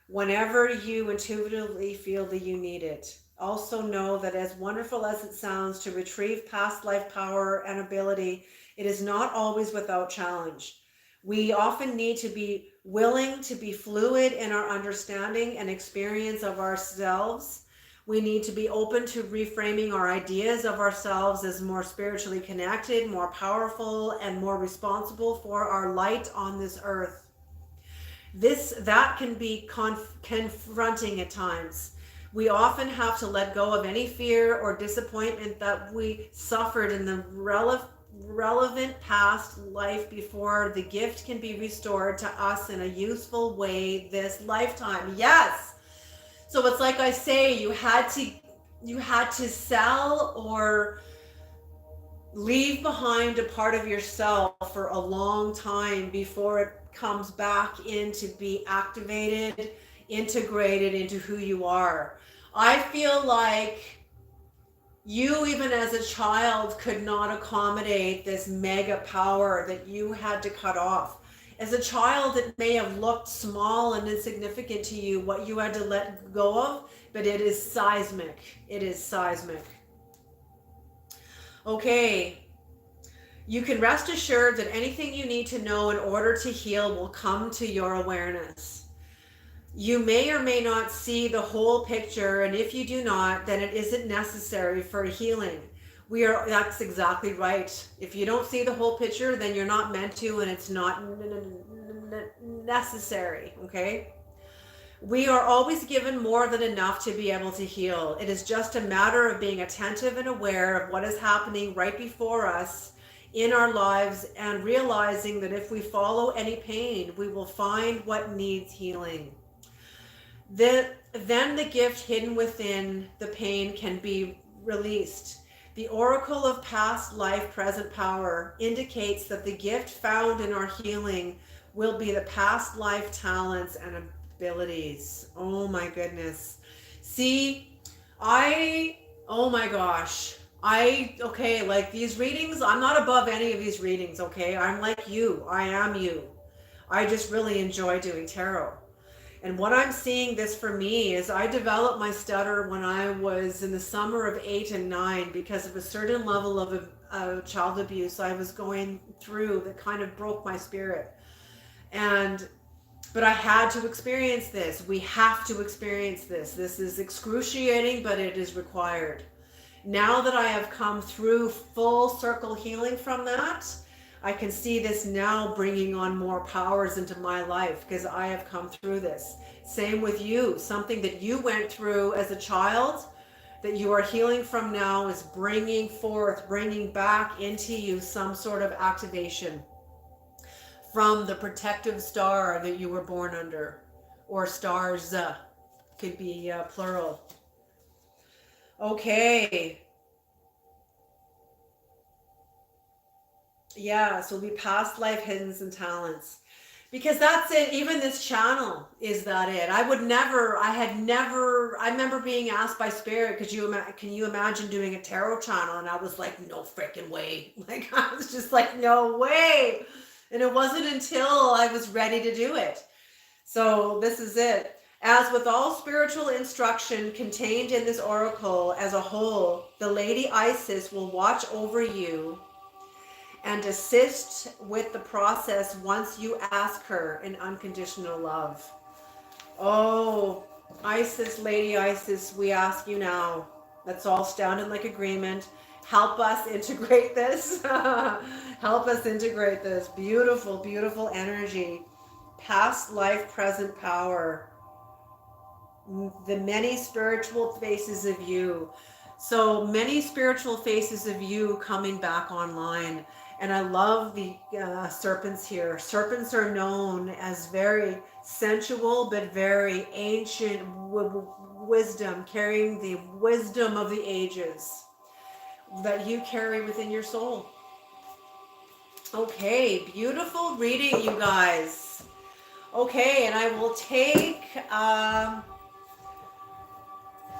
whenever you intuitively feel that you need it. Also know that as wonderful as it sounds to retrieve past life power and ability, it is not always without challenge. We often need to be willing to be fluid in our understanding and experience of ourselves. We need to be open to reframing our ideas of ourselves as more spiritually connected, more powerful, and more responsible for our light on this earth. That can be confronting at times. We often have to let go of any fear or disappointment that we suffered in the relevant past life before the gift can be restored to us in a useful way this lifetime. Yes. So it's like I say, you had to sell or leave behind a part of yourself for a long time before it comes back in to be activated, integrated into who you are. I feel like you, even as a child, could not accommodate this mega power that you had to cut off. As a child, it may have looked small and insignificant to you what you had to let go of, but it is seismic. It is seismic. Okay. You can rest assured that anything you need to know in order to heal will come to your awareness. You may or may not see the whole picture, and if you do not, then it isn't necessary for healing. That's exactly right. If you don't see the whole picture, then you're not meant to, and it's not necessary, okay? We are always given more than enough to be able to heal. It is just a matter of being attentive and aware of what is happening right before us in our lives and realizing that if we follow any pain, we will find what needs healing. Then the gift hidden within the pain can be released. The oracle of past life, present power indicates that the gift found in our healing will be the past life talents and abilities. Oh my goodness. See, oh my gosh. Like these readings, I'm not above any of these readings, okay? I'm like you. I am you. I just really enjoy doing tarot. And what I'm seeing this for me is I developed my stutter when I was in the summer of 8 and 9 because of a certain level of child abuse I was going through that kind of broke my spirit. But I had to experience this. We have to experience this. This is excruciating, but it is required. Now that I have come through full circle healing from that, I can see this now bringing on more powers into my life because I have come through this. Same with you. Something that you went through as a child that you are healing from now is bringing forth, bringing back into you some sort of activation from the protective star that you were born under, or stars, could be plural. Okay. Yeah, so we past life hidden and talents. Because that's it. Even this channel is that it. I remember being asked by Spirit, can you imagine doing a tarot channel? And I was like, no freaking way. Like, I was just like, no way. And it wasn't until I was ready to do it. So this is it. As with all spiritual instruction contained in this oracle as a whole, the Lady Isis will watch over you and assist with the process once you ask her in unconditional love. Oh, Isis, Lady Isis, we ask you now. Let's all stand in like agreement. Help us integrate this. Help us integrate this. Beautiful, beautiful energy. Past life, present power. The many spiritual faces of you. So many spiritual faces of you coming back online. And I love the serpents here. Serpents are known as very sensual, but very ancient wisdom, carrying the wisdom of the ages. that you carry within your soul. Okay, beautiful reading, you guys. Okay, and I will take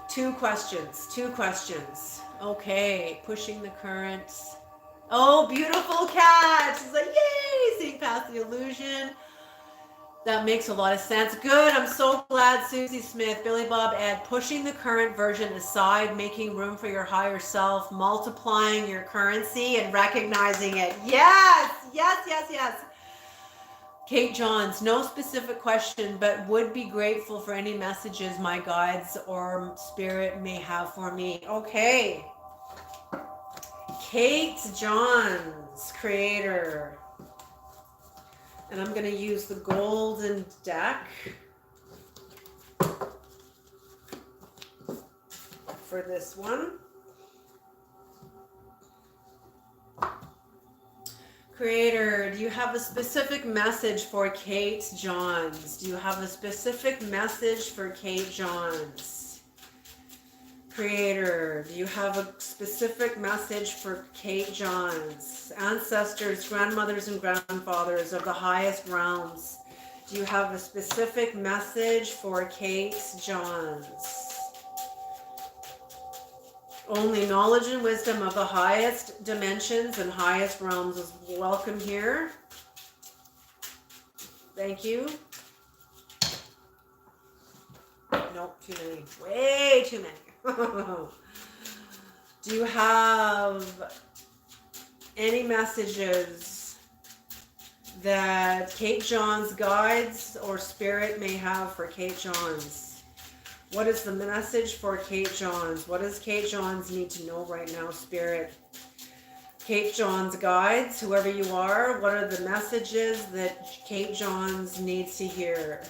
two questions. Okay, pushing the current. Oh, beautiful cat. She's like, yay, seeing past the illusion. That makes a lot of sense. Good. I'm so glad, Susie Smith, Billy Bob Ed, pushing the current version aside, making room for your higher self, multiplying your currency and recognizing it. Yes, yes, yes, yes. Kate Johns, no specific question, but would be grateful for any messages my guides or spirit may have for me. Okay. Kate Johns, creator. And I'm going to use the golden deck for this one. Creator, do you have a specific message for Kate Johns? Do you have a specific message for Kate Johns? Creator, do you have a specific message for Kate Johns? Ancestors, grandmothers, and grandfathers of the highest realms, do you have a specific message for Kate Johns? Only knowledge and wisdom of the highest dimensions and highest realms is welcome here. Thank you. Nope, too many. Way too many. Do you have any messages that Kate Johns guides or spirit may have for Kate Johns? What is the message for Kate Johns? What does Kate Johns need to know right now, spirit? Kate Johns guides, whoever you are, what are the messages that Kate Johns needs to hear?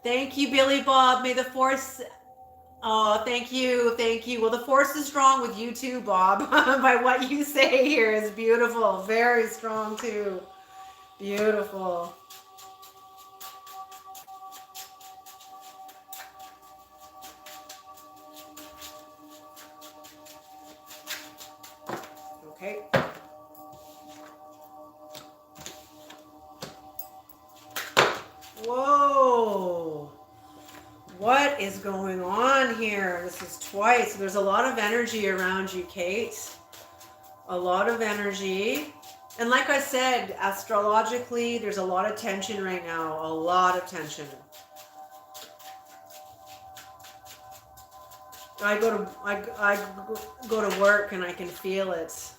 Thank you, Billy Bob. May the force... Oh, thank you. Thank you. Well, the force is strong with you too, Bob. By what you say here is beautiful. Very strong too. Beautiful. Okay. Whoa. What is going on here? This is twice. There's a lot of energy around you, Kate. A lot of energy. And like I said, astrologically, there's a lot of tension right now. A lot of tension. I go to work and I can feel it.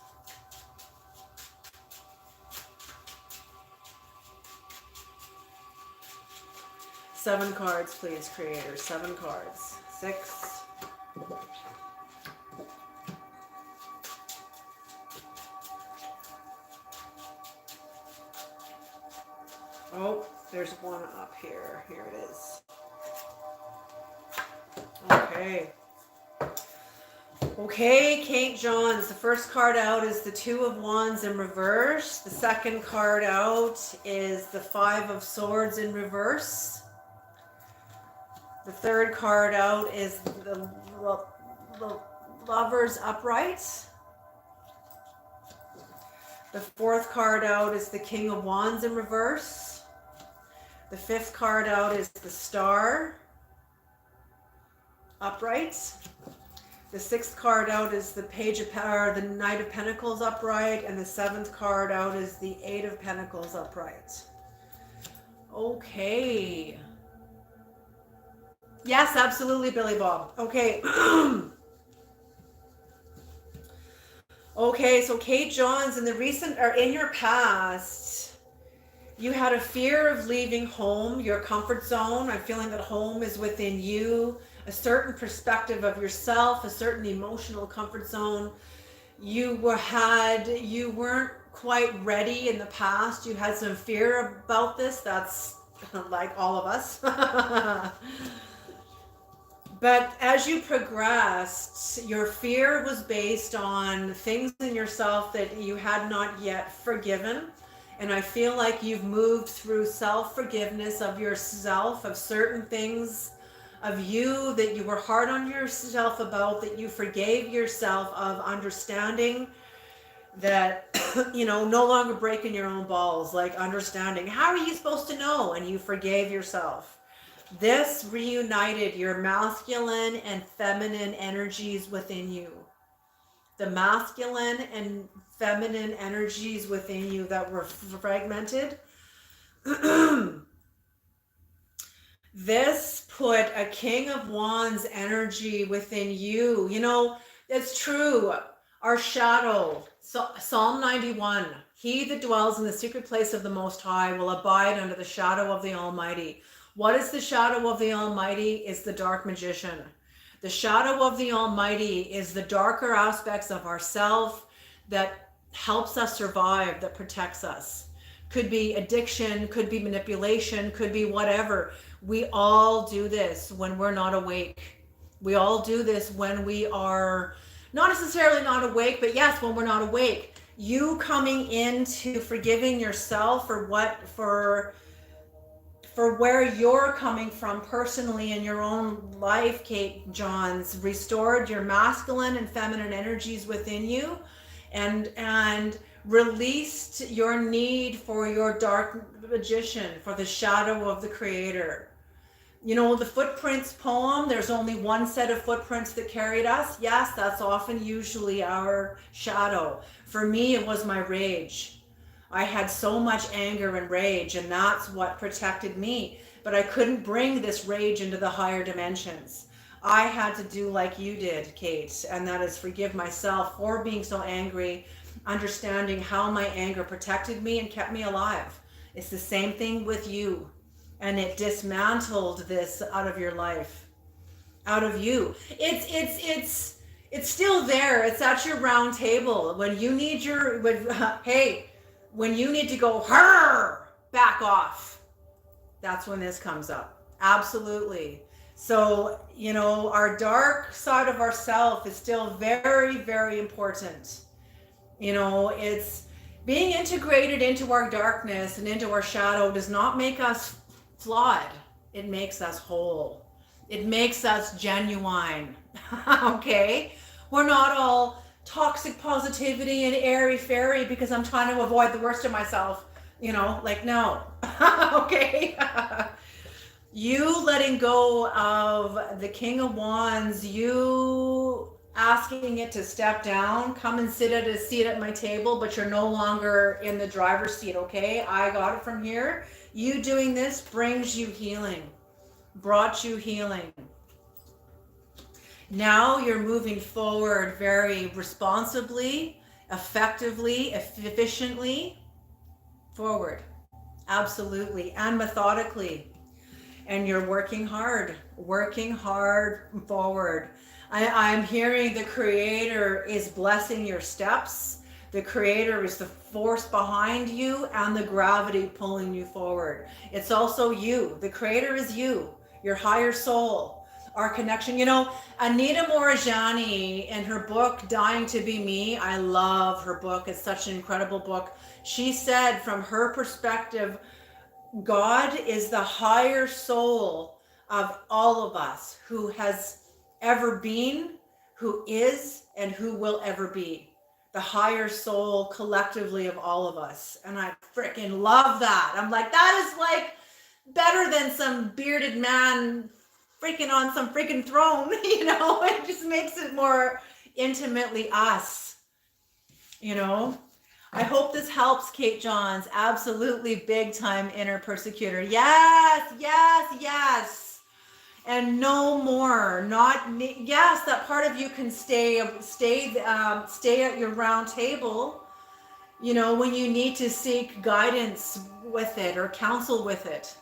Seven cards, please, creator. 7 cards. 6. Oh, there's one up here. Here it is. Okay. Okay, Kate Johns. The first card out is the 2 of Wands in reverse. The second card out is the 5 of Swords in reverse. The third card out is the Lovers upright. The fourth card out is the King of Wands in reverse. The fifth card out is the Star upright. The sixth card out is the Page of Power, the Knight of Pentacles upright, and the seventh card out is the 8 of Pentacles upright. Okay. Yes, absolutely, Billy Bob. Okay. Okay, so Kate Johns, in your past, you had a fear of leaving home, your comfort zone. I'm feeling that home is within you, a certain perspective of yourself, a certain emotional comfort zone. You weren't quite ready in the past. You had some fear about this. That's like all of us. But as you progressed, your fear was based on things in yourself that you had not yet forgiven. And I feel like you've moved through self-forgiveness of yourself, of certain things of you that you were hard on yourself about, that you forgave yourself, of understanding that, no longer breaking your own balls, like understanding, how are you supposed to know? And you forgave yourself. This reunited your masculine and feminine energies within you. The masculine and feminine energies within you that were fragmented. This put a King of Wands energy within you. It's true. Our shadow, so Psalm 91, he that dwells in the secret place of the Most High will abide under the shadow of the Almighty. What is the shadow of the Almighty? Is the dark magician. The shadow of the Almighty is the darker aspects of ourself that helps us survive, that protects us. Could be addiction, could be manipulation, could be whatever. We all do this when we're not awake. We all do this when we are not necessarily not awake, but yes, when we're not awake. You coming into forgiving yourself for where you're coming from personally in your own life, Kate Johns, restored your masculine and feminine energies within you, and released your need for your dark magician, for the shadow of the Creator. The Footprints poem, there's only one set of footprints that carried us. Yes, that's often usually our shadow. For me, it was my rage. I had so much anger and rage, and that's what protected me. But I couldn't bring this rage into the higher dimensions. I had to do like you did, Kate, and that is forgive myself for being so angry, understanding how my anger protected me and kept me alive. It's the same thing with you. And it dismantled this out of your life, out of you. It's still there. It's at your round table. When you need when you need to go, back off. That's when this comes up. Absolutely. So, our dark side of ourself is still very, very important. It's being integrated into our darkness and into our shadow does not make us flawed. It makes us whole. It makes us genuine. Okay? We're not all toxic positivity and airy fairy because I'm trying to avoid the worst of myself. No. Okay? You letting go of the King of Wands, you asking it to step down, come and sit at a seat at my table, but you're no longer in the driver's seat, okay? I got it from here. You doing this brings you healing, brought you healing. Now you're moving forward very responsibly, effectively, efficiently forward. Absolutely. And methodically. And you're working hard forward. I'm hearing the Creator is blessing your steps. The Creator is the force behind you and the gravity pulling you forward. It's also you. The Creator is you, your higher soul, our connection. Anita Morajani, in her book, Dying to Be Me, I love her book. It's such an incredible book. She said from her perspective, God is the higher soul of all of us who has ever been, who is, and who will ever be. The higher soul collectively of all of us. And I freaking love that. I'm like, that is like better than some bearded man freaking on some freaking throne. It just makes it more intimately us. I hope this helps, Kate Johns. Absolutely big time inner persecutor. Yes, yes, yes. And no more. Yes, that part of you can stay at your round table, when you need to seek guidance with it or counsel with it.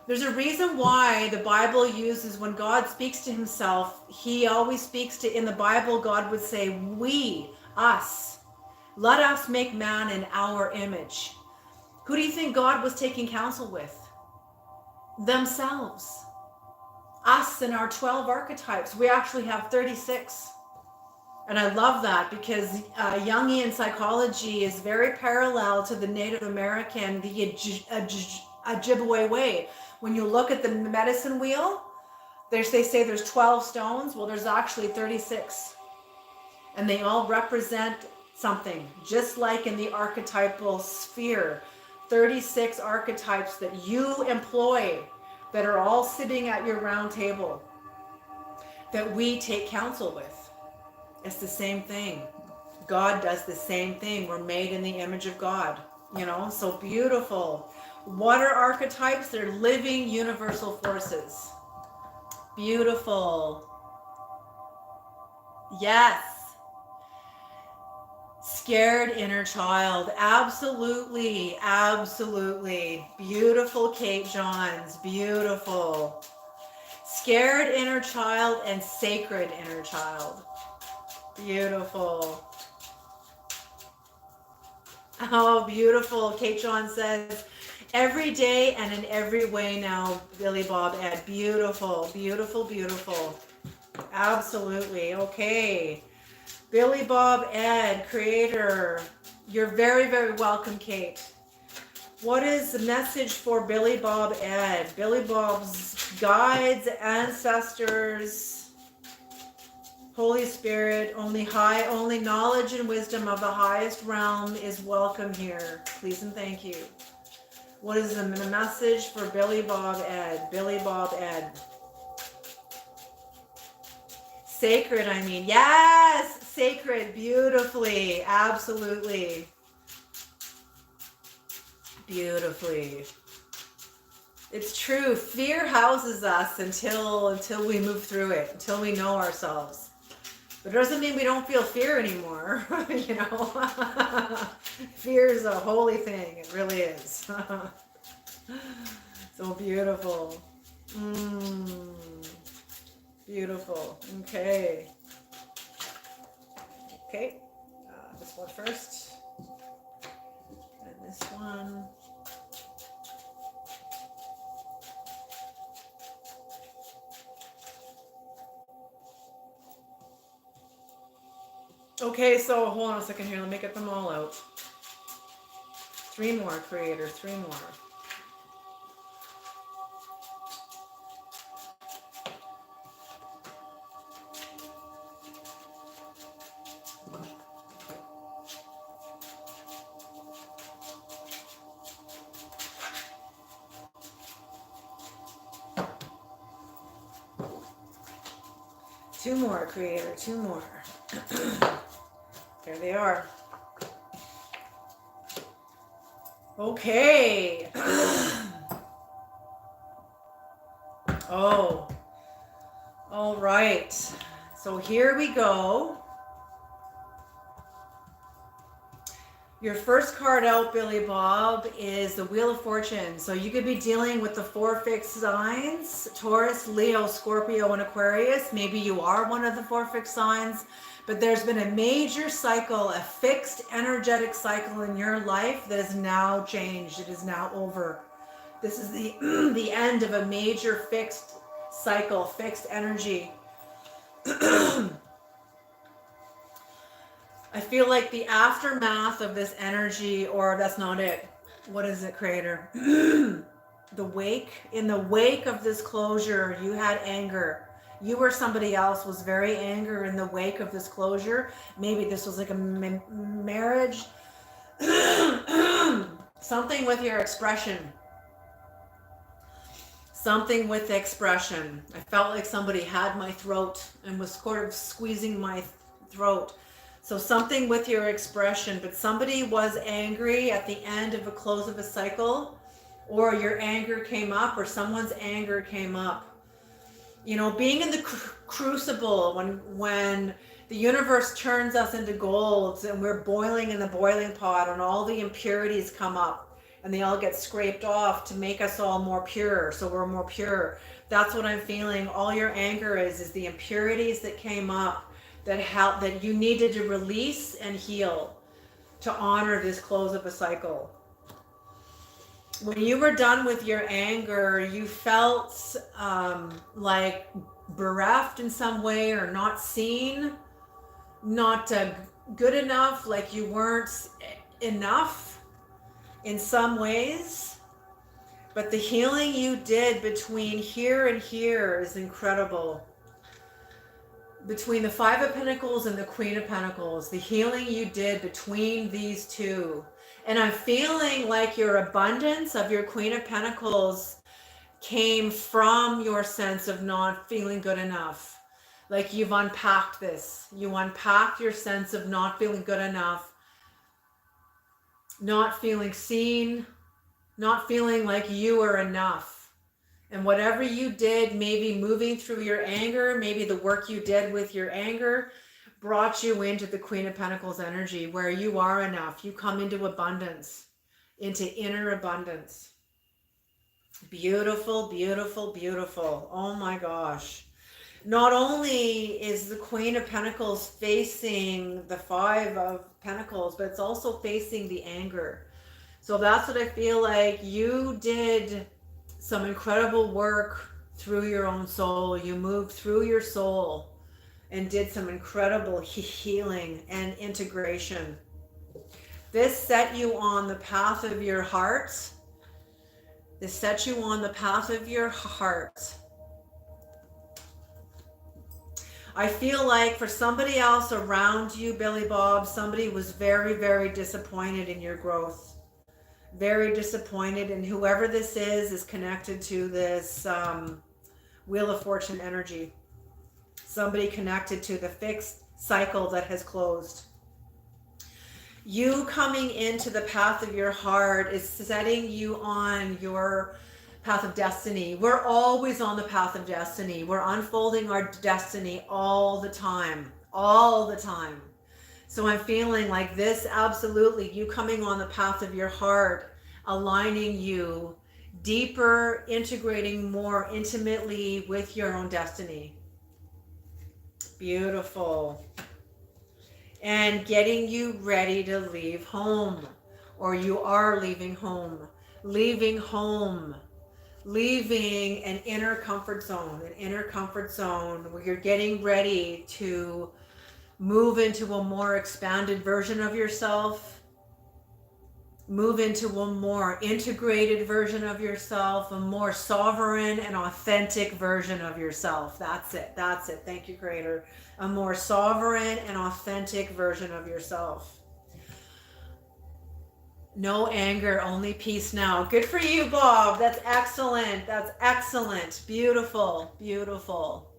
There's a reason why the Bible uses, when God speaks to himself, he always speaks to, in the Bible, God would say, we, us, let us make man in our image. Who do you think God was taking counsel with? Themselves. Us and our 12 archetypes. We actually have 36. And I love that because Jungian psychology is very parallel to the Native American, the Ojibwe way. When you look at the medicine wheel, They say there's 12 stones. Well, there's actually 36. And they all represent something, just like in the archetypal sphere. 36 archetypes that you employ that are all sitting at your round table that we take counsel with. It's the same thing. God does the same thing. We're made in the image of God, you know, so beautiful. What are archetypes? They're living universal forces. Beautiful. Yes. Scared inner child. Absolutely. Absolutely. Beautiful, Kate Johns. Beautiful. Scared inner child and sacred inner child. Beautiful. Oh, beautiful. Kate John says, every day and in every way now, Billy Bob Ed. Beautiful, beautiful, beautiful. Absolutely. Okay. Billy Bob Ed, creator. You're very, very welcome, Kate. What is the message for Billy Bob Ed? Billy Bob's guides, ancestors, Holy Spirit, only knowledge and wisdom of the highest realm is welcome here. Please and thank you. What is the message for Billy Bob Ed? Billy Bob Ed. Sacred, I mean. Yes! Sacred, beautifully. Absolutely. Beautifully. It's true. Fear houses us until we move through it, until we know ourselves. But it doesn't mean we don't feel fear anymore, you know. Fear is a holy thing. It really is. So beautiful. Beautiful. Okay. Okay. This one first. And this one. Okay, so hold on a second here. Let me get them all out. 3 more, creator. 3 more. Two more, creator. 2 more. There they are. Okay. Oh. All right. So here we go. Your first card out, Billy Bob, is the Wheel of Fortune. So you could be dealing with the 4 fixed signs: Taurus, Leo, Scorpio, and Aquarius. Maybe you are one of the 4 fixed signs, but there's been a major cycle, a fixed energetic cycle in your life that is now changed. It is now over. This is the the end of a major fixed cycle, fixed energy. I feel like the aftermath of this energy, or that's not it. What is it, creator? In the wake of this closure, you had anger. You or somebody else was very angry in the wake of this closure. Maybe this was like a marriage. Something with your expression. Something with expression. I felt like somebody had my throat and was sort of squeezing my throat. So something with your expression, but somebody was angry at the end of a close of a cycle, or your anger came up, or someone's anger came up. You know, being in the crucible, when the universe turns us into golds and we're boiling in the boiling pot and all the impurities come up and they all get scraped off to make us all more pure, so we're more pure. That's what I'm feeling. All your anger is the impurities that came up that you needed to release and heal to honor this close of a cycle. When you were done with your anger, you felt like bereft in some way, or not seen, not good enough, like you weren't enough in some ways. But the healing you did between here and here is incredible. Between the Five of Pentacles and the Queen of Pentacles, the healing you did between these two. And I'm feeling like your abundance of your Queen of Pentacles came from your sense of not feeling good enough. Like you've unpacked this. You unpacked your sense of not feeling good enough, not feeling seen, not feeling like you are enough. And whatever you did, maybe moving through your anger, maybe the work you did with your anger brought you into the Queen of Pentacles energy where you are enough. You come into abundance, into inner abundance. Beautiful, beautiful, beautiful. Oh my gosh. Not only is the Queen of Pentacles facing the Five of Pentacles, but it's also facing the anger. So that's what I feel like. You did some incredible work through your own soul. You moved through your soul and did some incredible healing and integration. This set you on the path of your heart. This set you on the path of your heart. I feel like for somebody else around you, Billy Bob, somebody was very, very disappointed in your growth. Very disappointed, and whoever this is connected to this Wheel of Fortune energy. Somebody connected to the fixed cycle that has closed. You coming into the path of your heart is setting you on your path of destiny. We're always on the path of destiny. We're unfolding our destiny all the time. All the time. So I'm feeling like this, absolutely, you coming on the path of your heart, aligning you deeper, integrating more intimately with your own destiny. Beautiful. And getting you ready to leave home, or you are leaving home, leaving an inner comfort zone where you're getting ready to move into a more expanded version of yourself, move into a more integrated version of yourself, a more sovereign and authentic version of yourself. That's it. Thank you, Creator. A more sovereign and authentic version of yourself. No anger, only peace now. Good for you, Bob. That's excellent. That's excellent. Beautiful, beautiful.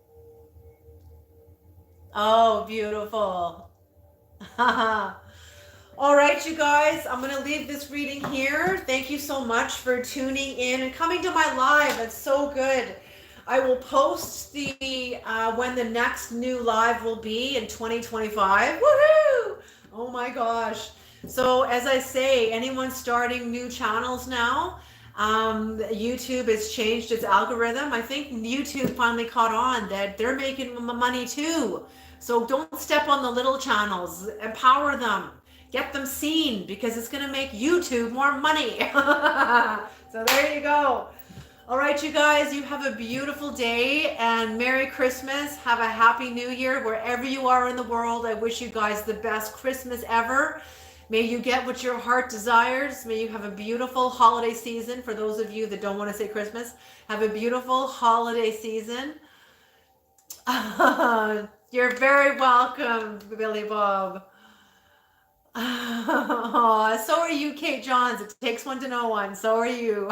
Oh, beautiful. All right, you guys, I'm going to leave this reading here. Thank you so much for tuning in and coming to my live. That's so good. I will post the when the next new live will be in 2025. Woohoo! Oh my gosh. So as I say, anyone starting new channels now, YouTube has changed its algorithm. I think YouTube finally caught on that they're making money too. So don't step on the little channels. Empower them. Get them seen, because it's going to make YouTube more money. So there you go. All right, you guys, you have a beautiful day and Merry Christmas. Have a Happy New Year wherever you are in the world. I wish you guys the best Christmas ever. May you get what your heart desires. May you have a beautiful holiday season. For those of you that don't want to say Christmas, have a beautiful holiday season. You're very welcome, Billy Bob. So are you, Kate Johns. It takes one to know one. So are you.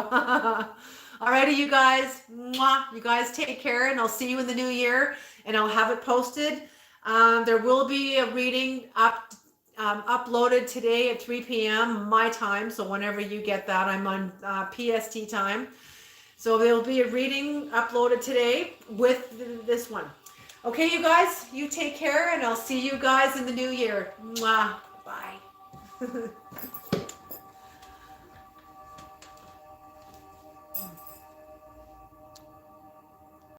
Alrighty, you guys. Mwah. You guys take care, and I'll see you in the new year, and I'll have it posted. There will be a reading uploaded today at 3 p.m. my time. So whenever you get that, I'm on PST time. So there will be a reading uploaded today with this one. Okay, you guys, you take care, and I'll see you guys in the new year. Mwah. Bye.